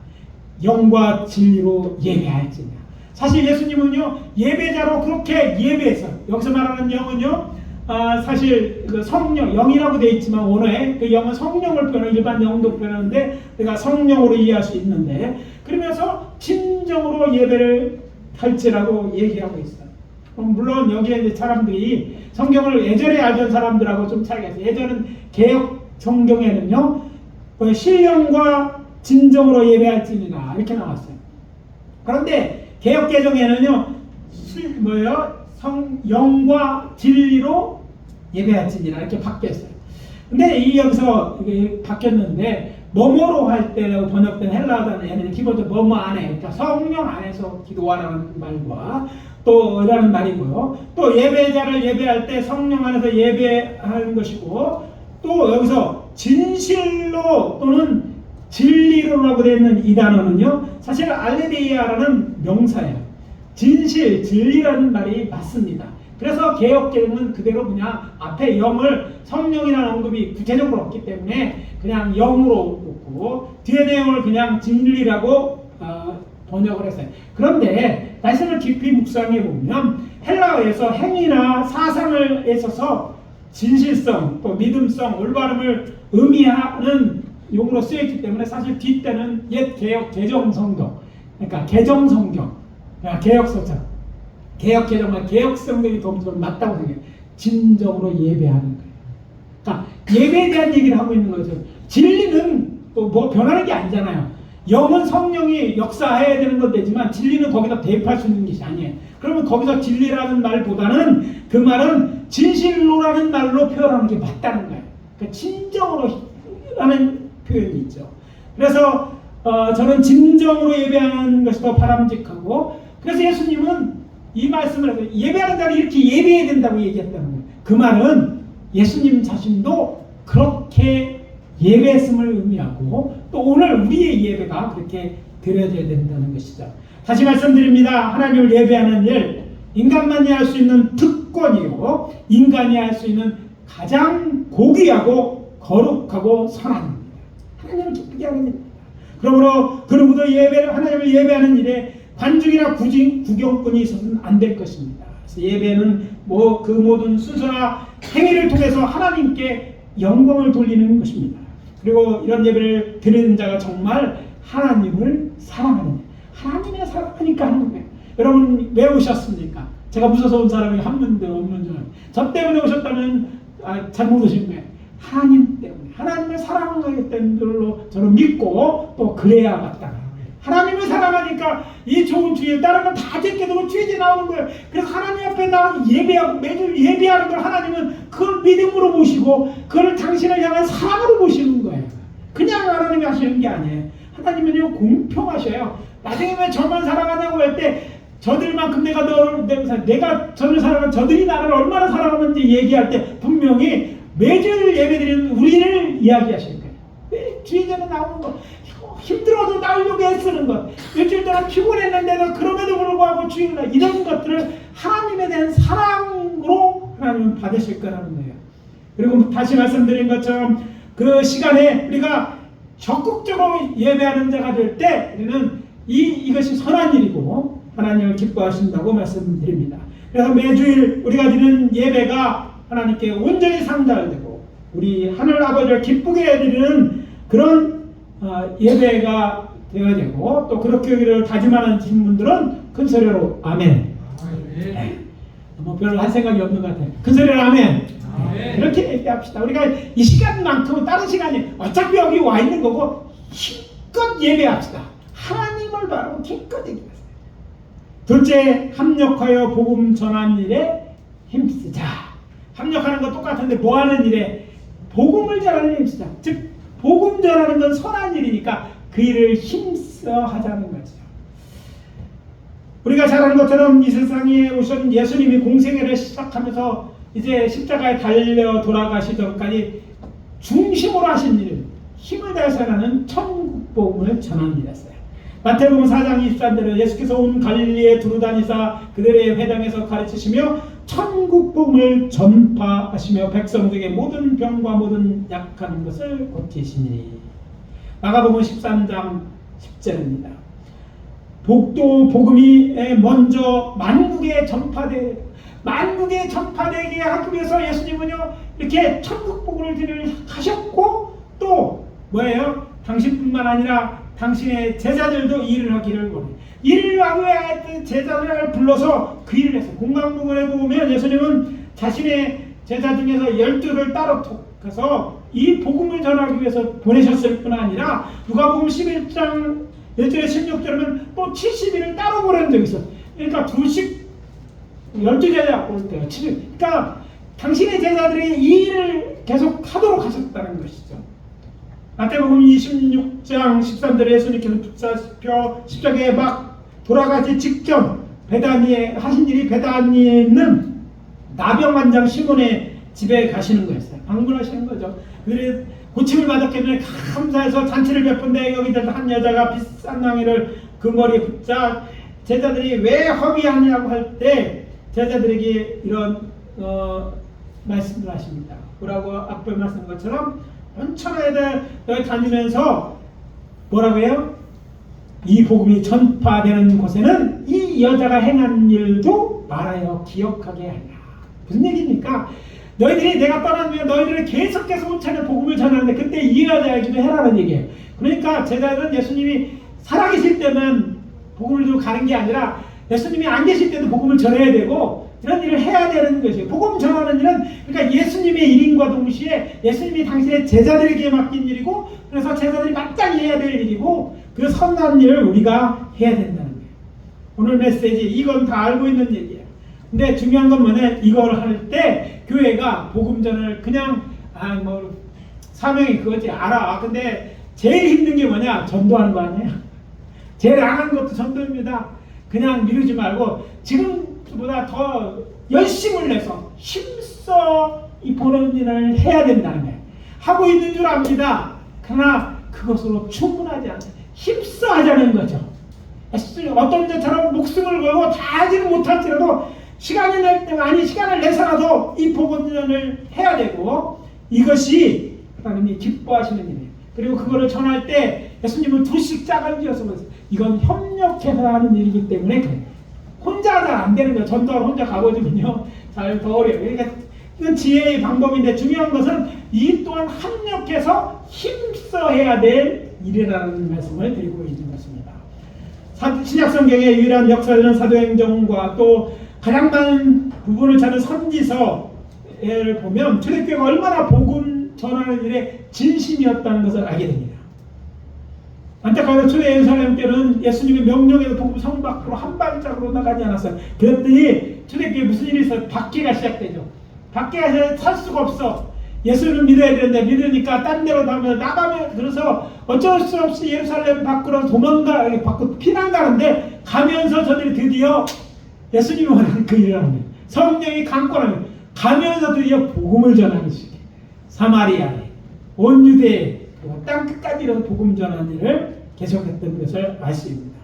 영과 진리로 예배할지냐. 사실 예수님은요 예배자로 그렇게 예배해서 여기서 말하는 영은요 사실 그 성령 영이라고 되어 있지만 원어에 그 영은 성령을 표현하는 일반 영도 표현하는데 내가 성령으로 이해할 수 있는데 그러면서 진정으로 예배를 할지라고 얘기하고 있어요. 물론 여기에 이제 사람들이 성경을 예전에 알던 사람들하고 좀 차이가 있어요. 예전은 개역 성경에는요 신령과 진정으로 예배할지니라 이렇게 나왔어요. 그런데 개역 개정에는요 영과 진리로 예배할지니라 이렇게 바뀌었어요. 근데 이 여기서 이게 바뀌었는데 뭐뭐로 할 때라고 번역된 헬라어는 기본적으로 뭐뭐 안에 그러니까 성령 안에서 기도하라는 말과 또 라는 말이고요. 또 예배자를 예배할 때 성령 안에서 예배하는 것이고 또 여기서 진실로 또는 진리로라고 되어 있는 이 단어는요 사실 알레데이아라는 명사예요. 진실, 진리라는 말이 맞습니다. 그래서 개역개정은 그대로 그냥 앞에 영을 성령이라는 언급이 구체적으로 없기 때문에 그냥 영으로 놓고 뒤에 내용을 그냥 진리라고 번역을 했어요. 그런데 말씀을 깊이 묵상해 보면 헬라어에서 행위나 사상을 있어서 진실성, 또 믿음성, 올바름을 의미하는 용어로 쓰였기 때문에 사실 뒷때는 옛 개역 개정성경, 그러니까 개정성경, 개역서적, 개역개정과 개역성경이 더 맞다고 생각해요. 진정으로 예배하는 거예요. 그러니까 예배에 대한 얘기를 하고 있는 거죠. 진리는 뭐 변하는 게 아니잖아요. 영은 성령이 역사해야 되는 건 되지만 진리는 거기다 대입할 수 있는 것이 아니에요. 그러면 거기서 진리라는 말보다는 그 말은 진실로라는 말로 표현하는 게 맞다는 거예요. 그러니까 진정으로라는 표현이 있죠. 그래서 저는 진정으로 예배하는 것이 더 바람직하고 그래서 예수님은 이 말씀을 해서 예배하는 자는 이렇게 예배해야 된다고 얘기했다는 거예요. 그 말은 예수님 자신도 그렇게 예배했음을 의미하고 또 오늘 우리의 예배가 그렇게 드려져야 된다는 것이죠. 다시 말씀드립니다. 하나님을 예배하는 일, 인간만이 할 수 있는 특권이요 인간이 할 수 있는 가장 고귀하고 거룩하고 선한 일입니다. 하나님을 기쁘게 하는 일입니다. 그러므로 그 누구도 하나님을 예배하는 일에 관중이나 구경꾼이 있어서는 안 될 것입니다. 그래서 예배는 그 모든 순서나 행위를 통해서 하나님께 영광을 돌리는 것입니다. 그리고 이런 예배를 드리는 자가 정말 하나님을 사랑하는 하나님의 사랑하니까 하는 거예요. 여러분 왜 오셨습니까? 제가 무서워서 온 사람이 한 분도 없는 줄 알아요. 저 때문에 오셨다면 잘못 오신 거예요. 하나님 때문에 하나님을 사랑하기 때문에 저는 믿고 또 그래야 맞다. 하나님을 사랑하니까 이 좋은 주일 다른 건 다 제껴두고 주일이 나오는 거예요. 그래서 하나님 앞에 나 예배하고 매주 예배하는 걸 하나님은 그걸 믿음으로 보시고 그걸 당신을 향한 사랑으로 보시는 거예요. 그냥 하나님이 하시는 게 아니에요. 하나님은요 공평하셔요. 나중에 왜 저만 사랑하냐고 할 때 저들만큼 내가 저를 사랑한 저들이 나를 얼마나 사랑하는지 얘기할 때 분명히 매주 예배드리는 우리를 이야기하시는 거예요. 주일제는 나오는 거 힘들어도 나오려고 애쓰는 것, 일주일 동안 피곤했는데도 그럼에도 불구하고 주일날 이런 것들을 하나님에 대한 사랑으로 하나님은 받으실 거라는 거예요. 그리고 다시 말씀드린 것처럼 그 시간에 우리가 적극적으로 예배하는 자가 될 때 우리는 이것이 선한 일이고 하나님을 기뻐하신다고 말씀드립니다. 그래서 매주일 우리가 드리는 예배가 하나님께 온전히 상달되고 우리 하늘 아버지를 기쁘게 드리는 그런 예배가 되어야 되고, 또 그렇게 하기를 다짐하는 분들은 큰 소리로 아멘. 네. 뭐 별로 할 생각이 없는 것 같아요. 큰 소리로 아멘. 그렇게 얘기합시다. 우리가 이 시간만큼은 다른 시간이 어차피 여기 와 있는 거고 힘껏 예배합시다. 하나님을 바라고 힘껏 얘기하세요. 둘째, 합력하여 복음 전하는 일에 힘쓰자. 합력하는 거 똑같은데 뭐 하는 일에? 복음을 전하는 일에 힘쓰자. 즉 복음 전하는 건 선한 일이니까 그 일을 힘써 하자는 거죠. 우리가 잘 아는 것처럼 이 세상에 오신 예수님이 공생애를 시작하면서 이제 십자가에 달려 돌아가시 전까지 중심으로 하신 일, 힘을 다해서 하는 천국 복음을 전하는 일이었어요. 마태복음 4장 23절에 예수께서 온 갈릴리에 두루다니사 그들의 회당에서 가르치시며 천국 복음을 전파하시며 백성들에게 모든 병과 모든 약한 것을 고치시니. 마가복음 13장 10절입니다. 복도 복음이 먼저 만국에 전파되게 하기 위해서 예수님은요 이렇게 천국 복음을 하셨고, 또 뭐예요? 당신뿐만 아니라 당신의 제자들도 일을 하기를 원해요. 일을 하기 위해 제자들을 불러서 그 일을 했어요. 공강복음에 보면 예수님은 자신의 제자 중에서 12를 따로 톡해서 이 복음을 전하기 위해서 보내셨을 뿐 아니라 누가복음 11장 1절에 16절에는 또 70일을 따로 보낸 적이 있어요. 그러니까 12제자 올 때요. 그러니까 당신의 제자들이 이 일을 계속 하도록 하셨다는 것이죠. 마태복음 26장 13절에 예수님께서 붙잡혀 십자가에 막 돌아가기 직전 베다니에 하신 일이, 베다니에 있는 나병환장 시몬의 집에 가시는 거였어요. 방문하시는 거죠. 그들이 고침을 받았기 때문에 감사해서 잔치를 베푼데 여기들 한 여자가 비싼 낭이를 그 머리에 붙자 제자들이 왜 허비하냐고 할 때 제자들에게 이런 말씀을 하십니다. 뭐라고 앞에 말씀한 것처럼 온천하에 다니면서 뭐라고 해요? 이 복음이 전파되는 곳에는 이 여자가 행한 일도 말하여 기억하게 하라. 무슨 얘기입니까? 너희들이 내가 떠나면 너희들을 계속해서 온천에 복음을 전하는데 그때 이 여자에게도 해라는 얘기예요. 그러니까 제자들은 예수님이 살아계실 때만 복음을 들고 가는 게 아니라 예수님이 안 계실 때도 복음을 전해야 되고 이런 일을 해야 되는 것이에요. 복음 전하는 일은 그러니까 예수님의 일인과 동시에 예수님이 당신의 제자들에게 맡긴 일이고, 그래서 제자들이 마땅히 해야 될 일이고, 그 선한 일을 우리가 해야 된다는 거예요. 오늘 메시지 이건 다 알고 있는 얘기예요. 근데 중요한 건 뭐냐? 이걸 할 때 교회가 복음전을 그냥 사명이 그거지 알아. 근데 제일 힘든 게 뭐냐? 전도하는 거 아니에요? 제일 안 하는 것도 전도입니다. 그냥 미루지 말고 지금보다 더 열심을 내서 힘써 이 보는 일을 해야 된다는 거예요. 하고 있는 줄 압니다. 그러나 그것으로 충분하지 않아요. 힘써 하자는 거죠. 어떤 자처럼 목숨을 걸고 다 하지는 못할지라도 시간이 날 때가 아니 시간을 내서라도 이 복음전을 해야 되고, 이것이 하나님이 기뻐하시는 일이에요. 그리고 그거를 전할 때 예수님은 두씩 짝을 지어서 이건 협력해서 하는 일이기 때문에 그래. 혼자 잘 안 되는 거예요. 전도하러 혼자 가보지면요 잘 더 어려워요. 그러니까 이건 지혜의 방법인데 중요한 것은 이 또한 협력해서 힘써 해야 될 일이라는 말씀을 드리고 있는 것입니다. 신약성경의 유일한 역사적인 사도행전과 또 가장 많은 부분을 찾는 선지서를 보면 초대교회가 얼마나 복음 전하는 일에 진심이었다는 것을 알게 됩니다. 안타까워도 초대 예루살렘 때는 예수님의 명령에도 복음 성 밖으로 한 발짝으로 나가지 않았어요. 그랬더니 초대교회에 무슨 일이 있어요? 박해가 시작되죠. 박해가 살 수가 없어. 예수를 믿어야 되는데 믿으니까 딴 데로 나가면 그래서 어쩔 수 없이 예루살렘 밖으로 밖으로 피난 가는데 가면서 저들이 드디어 예수님이 원하는 그 일을 하는 거예요. 성령이 강권하면 가면서 드디어 복음을 전하기 시작해요. 사마리아에 온 유대에 땅 끝까지 이런 복음 전하는 일을 계속했던 것을 알 수 있습니다.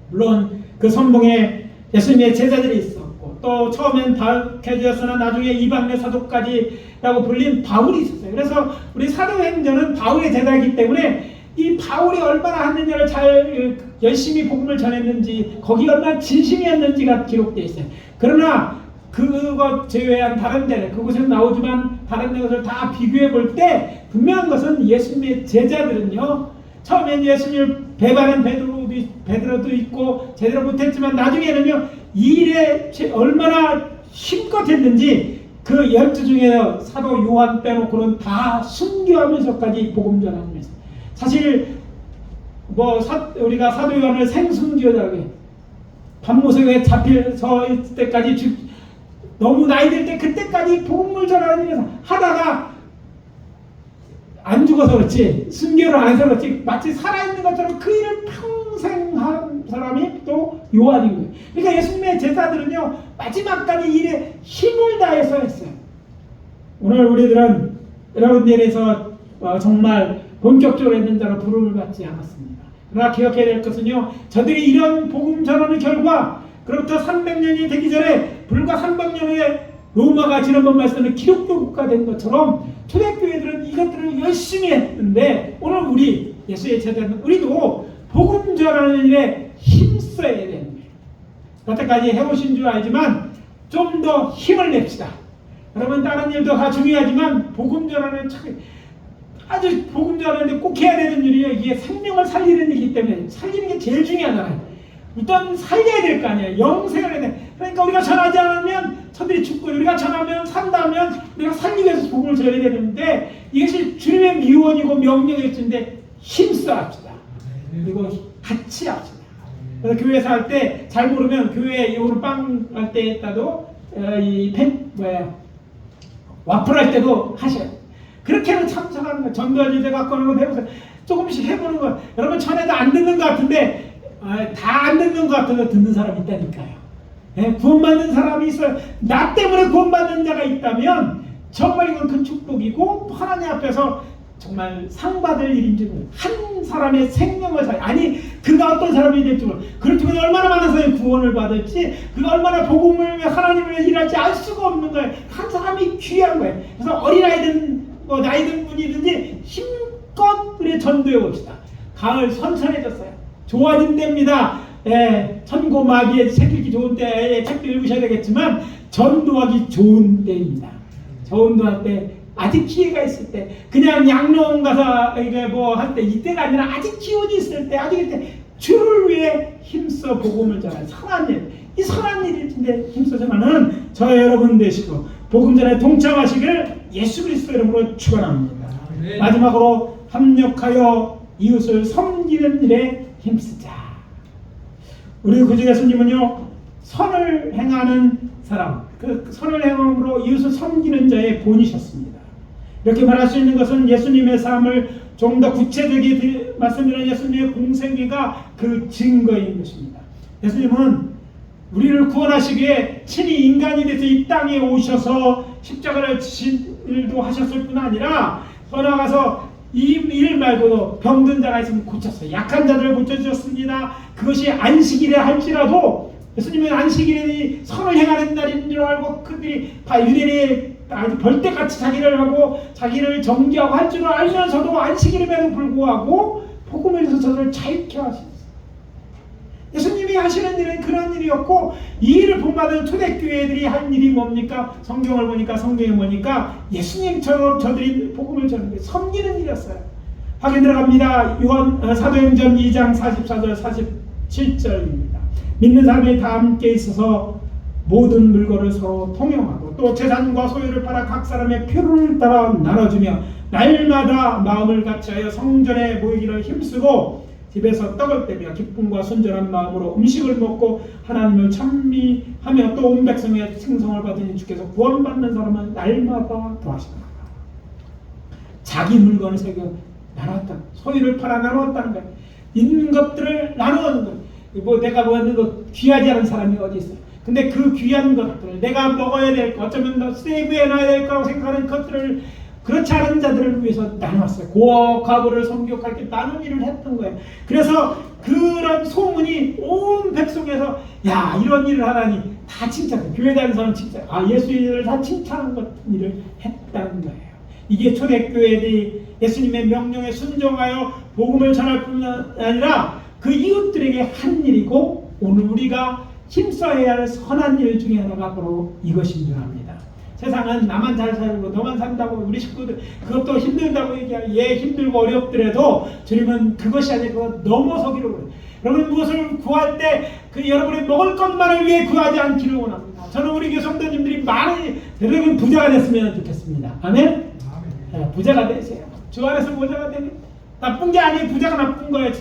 물론 그 선봉에 예수님의 제자들이 있었고 또 처음엔 박해지였으나 나중에 이방의 사도까지라고 불린 바울이 있었어요. 그래서 우리 사도행전은 바울의 제자이기 때문에 이 바울이 얼마나 하느냐를 잘 열심히 복음을 전했는지 거기 얼마나 진심이었는지가 기록되어 있어요. 그러나 그것 제외한 다른 데는 그곳에서 나오지만 다른 것을 다 비교해 볼 때 분명한 것은 예수님의 제자들은요, 처음엔 예수님을 배반한 베드로도 있고 제대로 못했지만 나중에는요 이 일에 얼마나 힘껏 했는지 그 12 중에 사도 요한 빼놓고는 다 순교하면서까지 복음 전하면서, 사실 우리가 사도 요한을 생순교자게 밤모색에 잡혀서 있을 때까지 너무 나이 들 때 그때까지 복음을 전하면서 하다가 안 죽어서 그렇지, 순교를 안 해서 그렇지, 마치 살아있는 것처럼 그 일을 평생 한 사람이 또 요한인 거예요. 그러니까 예수님의 제자들은요 마지막까지 일에 힘을 다해서 했어요. 오늘 우리들은 여러분들에서 정말 본격적으로 했는 자로 부름을 받지 않았습니다. 그러나 기억해야 될 것은요, 저들이 이런 복음 전하는 결과 그로부터 300년이 되기 전에 불과 300년 후에 로마가 지난번 말씀에 기독교 국가 된 것처럼 초대교회들은 이것들을 열심히 했는데, 오늘 우리 예수의 제자는 우리도 복음 전하는 일에 힘써야 되는 거예요. 여태까지 해보신 줄 알지만 좀 더 힘을 냅시다. 여러분 다른 일도 다 중요하지만 복음 전하는 아주 복음 전하는데 꼭 해야 되는 일이에요. 이게 생명을 살리는 일이기 때문에 살리는 게 제일 중요하잖아요. 일단 살려야 될 거 아니에요. 영생을 해야 돼. 그러니까 우리가 전하지 않으면 저들이 죽고, 우리가 전하면 산다면 우리가 살리기 위해서 복음을 전해야 되는데, 이것이 주님의 미원이고 명령의 뜻인데 힘써 합시다. 그리고 같이 합시다. 그래서 교회에서 할 때 잘 모르면 교회에 오늘 빵 할 때 했다도 와플 할 때도 하셔요. 그렇게는 참석하는 거예요. 전도할 일에 갖고 오는 거 해보세요. 조금씩 해보는 거. 여러분 전에도 안 듣는 것 같은데 다 안 듣는 것 같아도 듣는 사람이 있다니까요. 구원받는 사람이 있어요. 나 때문에 구원받는 자가 있다면 정말 이건 큰 축복이고 하나님 앞에서 정말 상 받을 일인지 모르겠어요. 한 사람의 생명을 아니 그가 어떤 사람이 될지 모르겠어요. 그렇다면 얼마나 많은 사람이 구원을 받을지, 그가 얼마나 복음을 위해 하나님을 위해 일할지 알 수가 없는 거예요. 한 사람이 귀한 거예요. 그래서 어린아이든 나이 든 분이든지 힘껏 우리 전도해 봅시다. 가을 선선해졌어요. 좋아진답니다. 천고 마비에 책 읽기 좋은 때에 책도 읽으셔야 되겠지만 전도하기 좋은 때입니다. 전도할 때 아직 기회가 있을 때, 그냥 양로원 가서 이게 할 때 이때가 아니라 아직 기운이 있을 때, 아직 이때 주를 위해 힘써 복음을 전하는 선한 일, 이 선한 일인데 힘써 전하는 저와 여러분 되시고 복음 전에 동참하시길 예수 그리스도 이름으로 축원합니다. 마지막으로 합력하여 이웃을 섬기는 일에 힘쓰자. 우리 구주 예수님은요 선을 행하는 사람, 그 선을 행함으로 이웃을 섬기는 자의 본이셨습니다. 이렇게 말할 수 있는 것은 예수님의 삶을 좀 더 구체적인 말씀드리는 예수님의 공생애가 그 증거인 것입니다. 예수님은 우리를 구원하시기에 친히 인간이 돼서 이 땅에 오셔서 십자가를 지신 일도 하셨을 뿐 아니라 더 나아가서 이 일 말고도 병든 자가 있으면 고쳤어요. 약한 자들을 고쳐주셨습니다. 그것이 안식일에 할지라도 예수님은 안식일이 선을 행하는 날인 줄 알고 그들이 유대인이 벌떼같이 자기를 하고 자기를 정죄하고 할 줄을 알면서도 안식일임에도 불구하고 복음을 위해서 저들을 자유케 하셨어요. 예수님이 하시는 일은 그런 일이었고, 이 일을 본받은 초대교회들이 한 일이 뭡니까? 성경을 보니까 성경에 보니까 예수님처럼 저들이 복음을 전하는 게 섬기는 일이었어요. 확인 들어갑니다. 사도행전 2장 44절 47절입니다. 믿는 사람이 다 함께 있어서 모든 물건을 서로 통용하고 또 재산과 소유를 팔아 각 사람의 필요를 따라 나눠주며 날마다 마음을 같이하여 성전에 모이기를 힘쓰고 집에서 떡을 떼며 기쁨과 순전한 마음으로 음식을 먹고 하나님을 찬미하며 또 온 백성의 칭송을 받으니 주께서 구원받는 사람은 날마다 더하시더라. 자기 물건을 새겨 나눴다. 소유를 팔아 나누었다는 거예요. 있는 것들을 나누는 거예요. 내가 뭐하는 거 귀하지 않은 사람이 어디 있어요. 근데 그 귀한 것들, 내가 먹어야 될 것, 어쩌면 세이브해 놔야 될 거라고 생각하는 것들을 그렇지 않은 자들을 위해서 나눴어요. 고아 과부를 섬격하게 나눈 일을 했던 거예요. 그래서 그런 소문이 온 백성에서 야 이런 일을 하다니 다 칭찬해. 교회 다니는 사람 칭찬. 아 예수 일을 다 칭찬하는 같은 일을 했다는 거예요. 이게 초대교회들이 예수님의 명령에 순종하여 복음을 전할 뿐 아니라 그 이웃들에게 한 일이고 오늘 우리가 힘써야 할 선한 일 중에 하나가 바로 이것인 줄 압니다. 세상은 나만 잘 살고 너만 산다고 우리 식구들 그것도 힘들다고 얘기하고 예 힘들고 어렵더라도 주님은 그것이 아니고 넘어서기를 원해요. 여러분 무엇을 구할 때 그 여러분이 먹을 것만을 위해 구하지 않기를 원합니다. 저는 우리 교회 성도님들이 많이 여러분 부자가 됐으면 좋겠습니다. 아멘? 네, 부자가 되세요. 주 안에서 부자가 되는 나쁜 게 아니에요. 부자가 나쁜 거예요.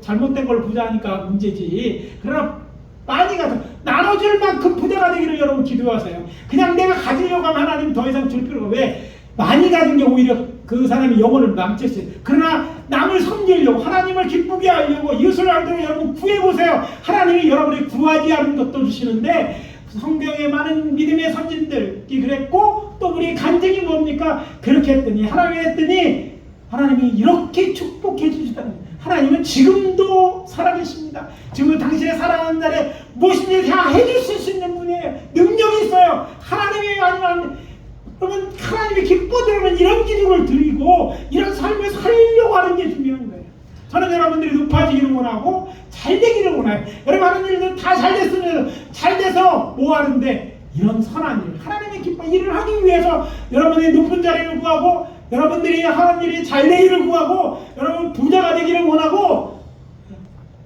잘못된 걸 부자하니까 문제지. 그러나 많이 가서 나눠줄 만큼 부자가 되기를 여러분 기도하세요. 그냥 내가 가지려고 하면 하나님 더 이상 줄 필요가 왜? 많이 가진 게 오히려 그 사람의 영혼을 망쳤어요. 그러나 남을 섬기려고 하나님을 기쁘게 하려고 이웃을 알도록 여러분 구해보세요. 하나님이 여러분이 구하지 않은 것도 주시는데 성경에 많은 믿음의 선진들이 그랬고 또 우리 간증이 뭡니까? 그렇게 했더니 하나님이 이렇게 축복해 주시다는 거예요. 하나님은 지금도 살아계십니다. 지금 당신의 살아가는 날에 무엇이든지 다 해주실 수 있는 분이에요. 능력이 있어요. 하나님이 아니면 여러분 하나님이 기뻐되면 이런 기도를 드리고 이런 삶을 살려고 하는 게 중요한 거예요. 저는 여러분들이 높아지기를 원하고 잘 되기를 원해요. 여러분 하는 일들 다 잘 됐으면 잘 돼서 뭐 하는데 이런 선한 일 하나님의 기뻐 일을 하기 위해서 여러분이 높은 자리를 구하고 여러분들이 하는 일이 잘 되기를 구하고 여러분 부자가 되기를 원하고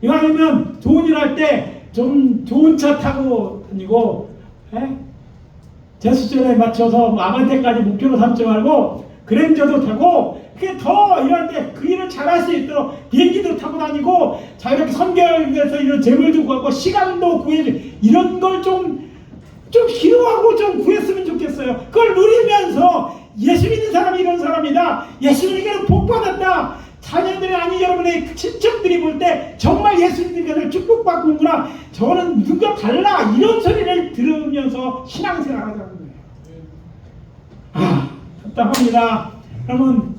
이왕이면 좋은 일 할 때 좀 좋은 차 타고 다니고 제 수준에 맞춰서 아반떼까지 목표로 삼지 말고 그랜저도 타고 그게 더 일할 때 그 일을 잘할 수 있도록 비행기도 타고 다니고 자유롭게 선교해서 이런 재물도 구하고 시간도 구해주고 이런 걸 좀 기도하고 좀 구했으면 좋겠어요. 그걸 누리면서 예수 믿는 사람이 이런 사람이다. 예수 믿는 복 받았다. 자녀들이 아니 여러분의 친척들이 볼 때 정말 예수 믿는 자를 축복받는구나. 저는 누가 달라. 이런 소리를 들으면서 신앙생활 하자는 거예요. 답답합니다. 여러분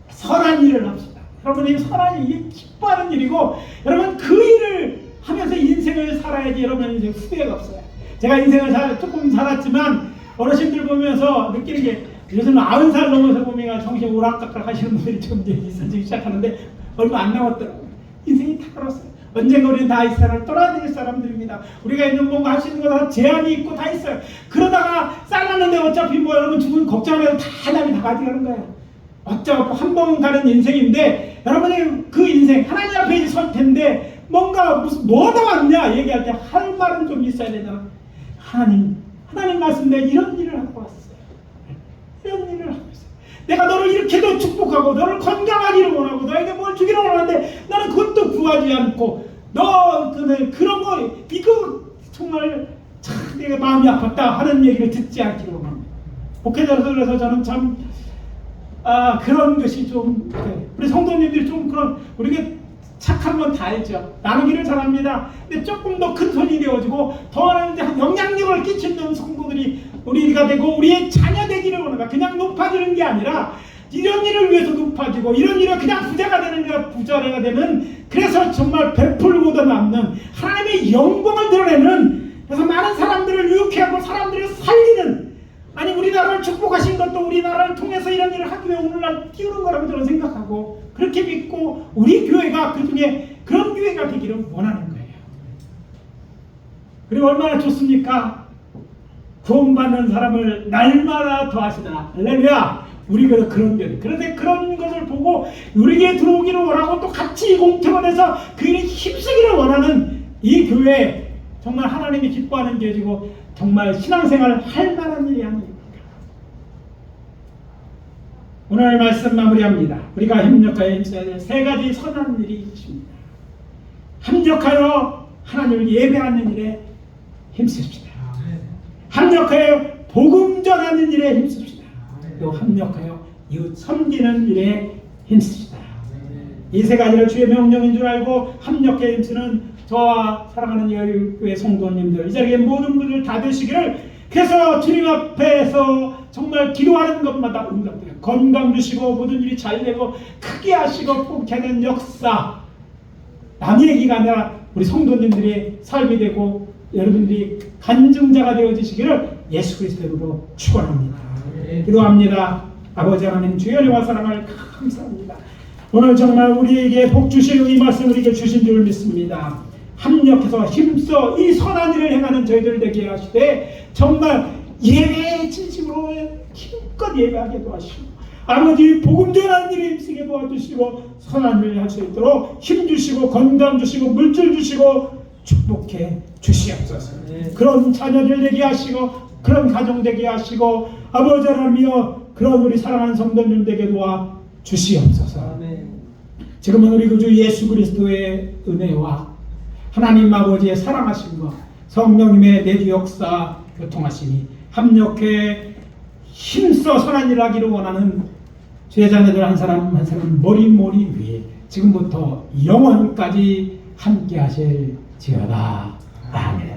선한 일을 합시다. 여러분이 선한 일이 기뻐하는 일이고 여러분 그 일을 하면서 인생을 살아야지 여러분 인생 후회가 없어요. 제가 인생을 조금 살았지만 어르신들 보면서 느끼는 게 요즘 90살 넘어서 보면 정신 오락가락 하시는 분들이 좀 있어지기 시작하는데 얼마 안 남았더라고요. 인생이 다 그렇어요. 언젠가 우리는 다 이 세상을 떠나야 될 사람들입니다. 우리가 있는 뭔가 할 수 있는 거 다 제한이 있고 다 있어요. 그러다가 잘랐는데 어차피 뭐 여러분 죽은 걱정해도 다 남이 다 가져가는 거예요. 어쩌고 한 번 가는 인생인데 여러분이 그 인생 하나님 앞에 이제 설 텐데 뭔가 무슨 뭐다 왔냐 얘기할 때 할 말은 좀 있어야 되잖아. 하나님 말씀 내가 이런 일을 하고 왔어요. 이런 일을 하고 있어요. 내가 너를 이렇게도 축복하고 너를 건강하기를 원하고 너에게 뭘 주기를 원하는데 나는 그것도 구하지 않고 너 그런 거 이거 정말 참 내가 마음이 아팠다 하는 얘기를 듣지 않기를 원합니다. 목회자로서 그래서 저는 참 그런 것이 좀 우리 성도님들이 좀 그런 우리가 착한 건 다 알죠. 나누기를 잘합니다. 근데 조금 더 큰 손이 되어지고 더 하나님한테 영향력을 끼치는 성도들이 우리가 되고 우리의 자녀 되기를 원한다. 그냥 높아지는 게 아니라 이런 일을 위해서 높아지고 이런 일을 그냥 부자가 되는 게 부자가 되는 그래서 정말 베풀고도 남는 하나님의 영광을 드러내는 그래서 많은 사람들을 유혹해 하고 사람들을 살리는 아니 우리나라를 축복하신 것도 우리나라를 통해서 이런 일을 하기 위해 오늘날 띄우는 거라고 저는 생각하고 그렇게 믿고 우리 교회가 그중에 그런 교회가 되기를 원하는 거예요. 그리고 얼마나 좋습니까? 구원받는 사람을 날마다 더하시다. 할렐루야. 우리 교회도 그런 교회. 그런데 그런 것을 보고 우리 교회에 들어오기를 원하고 또 같이 공태원해서 그 일에 힘쓰기를 원하는 이 교회 정말 하나님이 기뻐하는 교회이고 정말 신앙생활을 할 만한 일이 아닙니까? 오늘 말씀 마무리합니다. 우리가 협력하여 있어야 될 세 가지 선한 일이 있습니다. 협력하여 하나님을 예배하는 일에 힘씁시다. 협력하여 복음 전하는 일에 힘씁시다. 또 협력하여 이웃 섬기는 일에 힘씁시다. 이 세 가지를 주의 명령인 줄 알고 협력해 힘쓰는 저와 사랑하는 여교회 성도님들 이 자리에 모든 분들 다 되시기를 그래서 주님 앞에서 정말 기도하는 것마다 응답돼요. 건강 주시고 모든 일이 잘 되고 크게 하시고 뽑게 하는 역사, 남의 얘기가 아니라 우리 성도님들의 삶이 되고 여러분들이 간증자가 되어주시기를 예수 그리스도의 이름으로 축원합니다. 기도합니다. 아버지 하나님 주의 은혜와 사랑을 감사합니다. 오늘 정말 우리에게 복 주시는 이 말씀 우리에게 주신 줄 믿습니다. 합력해서 힘써 이 선한 일을 행하는 저희들 되게 하시되 정말 예배의 진심으로 힘껏 예배하게 도와주시고 아버지 복음 전하는 일에 힘쓰게 도와주시고 선한 일을 할 수 있도록 힘 주시고 건강 주시고 물질 주시고 축복해 주시옵소서. 그런 자녀들 되게 하시고 그런 가정 되게 하시고 아버지 하나님이여 그런 우리 사랑하는 성도님 되게 도와 주시옵소서. 지금은 우리 구주 예수 그리스도의 은혜와 하나님 아버지의 사랑하심과 성령님의 내주 역사 교통하심이 합력해 힘써 선한 일을 하기를 원하는 주의 자녀들 한 사람 한 사람 머리 위에 지금부터 영원까지 함께 하실지어다. 아멘.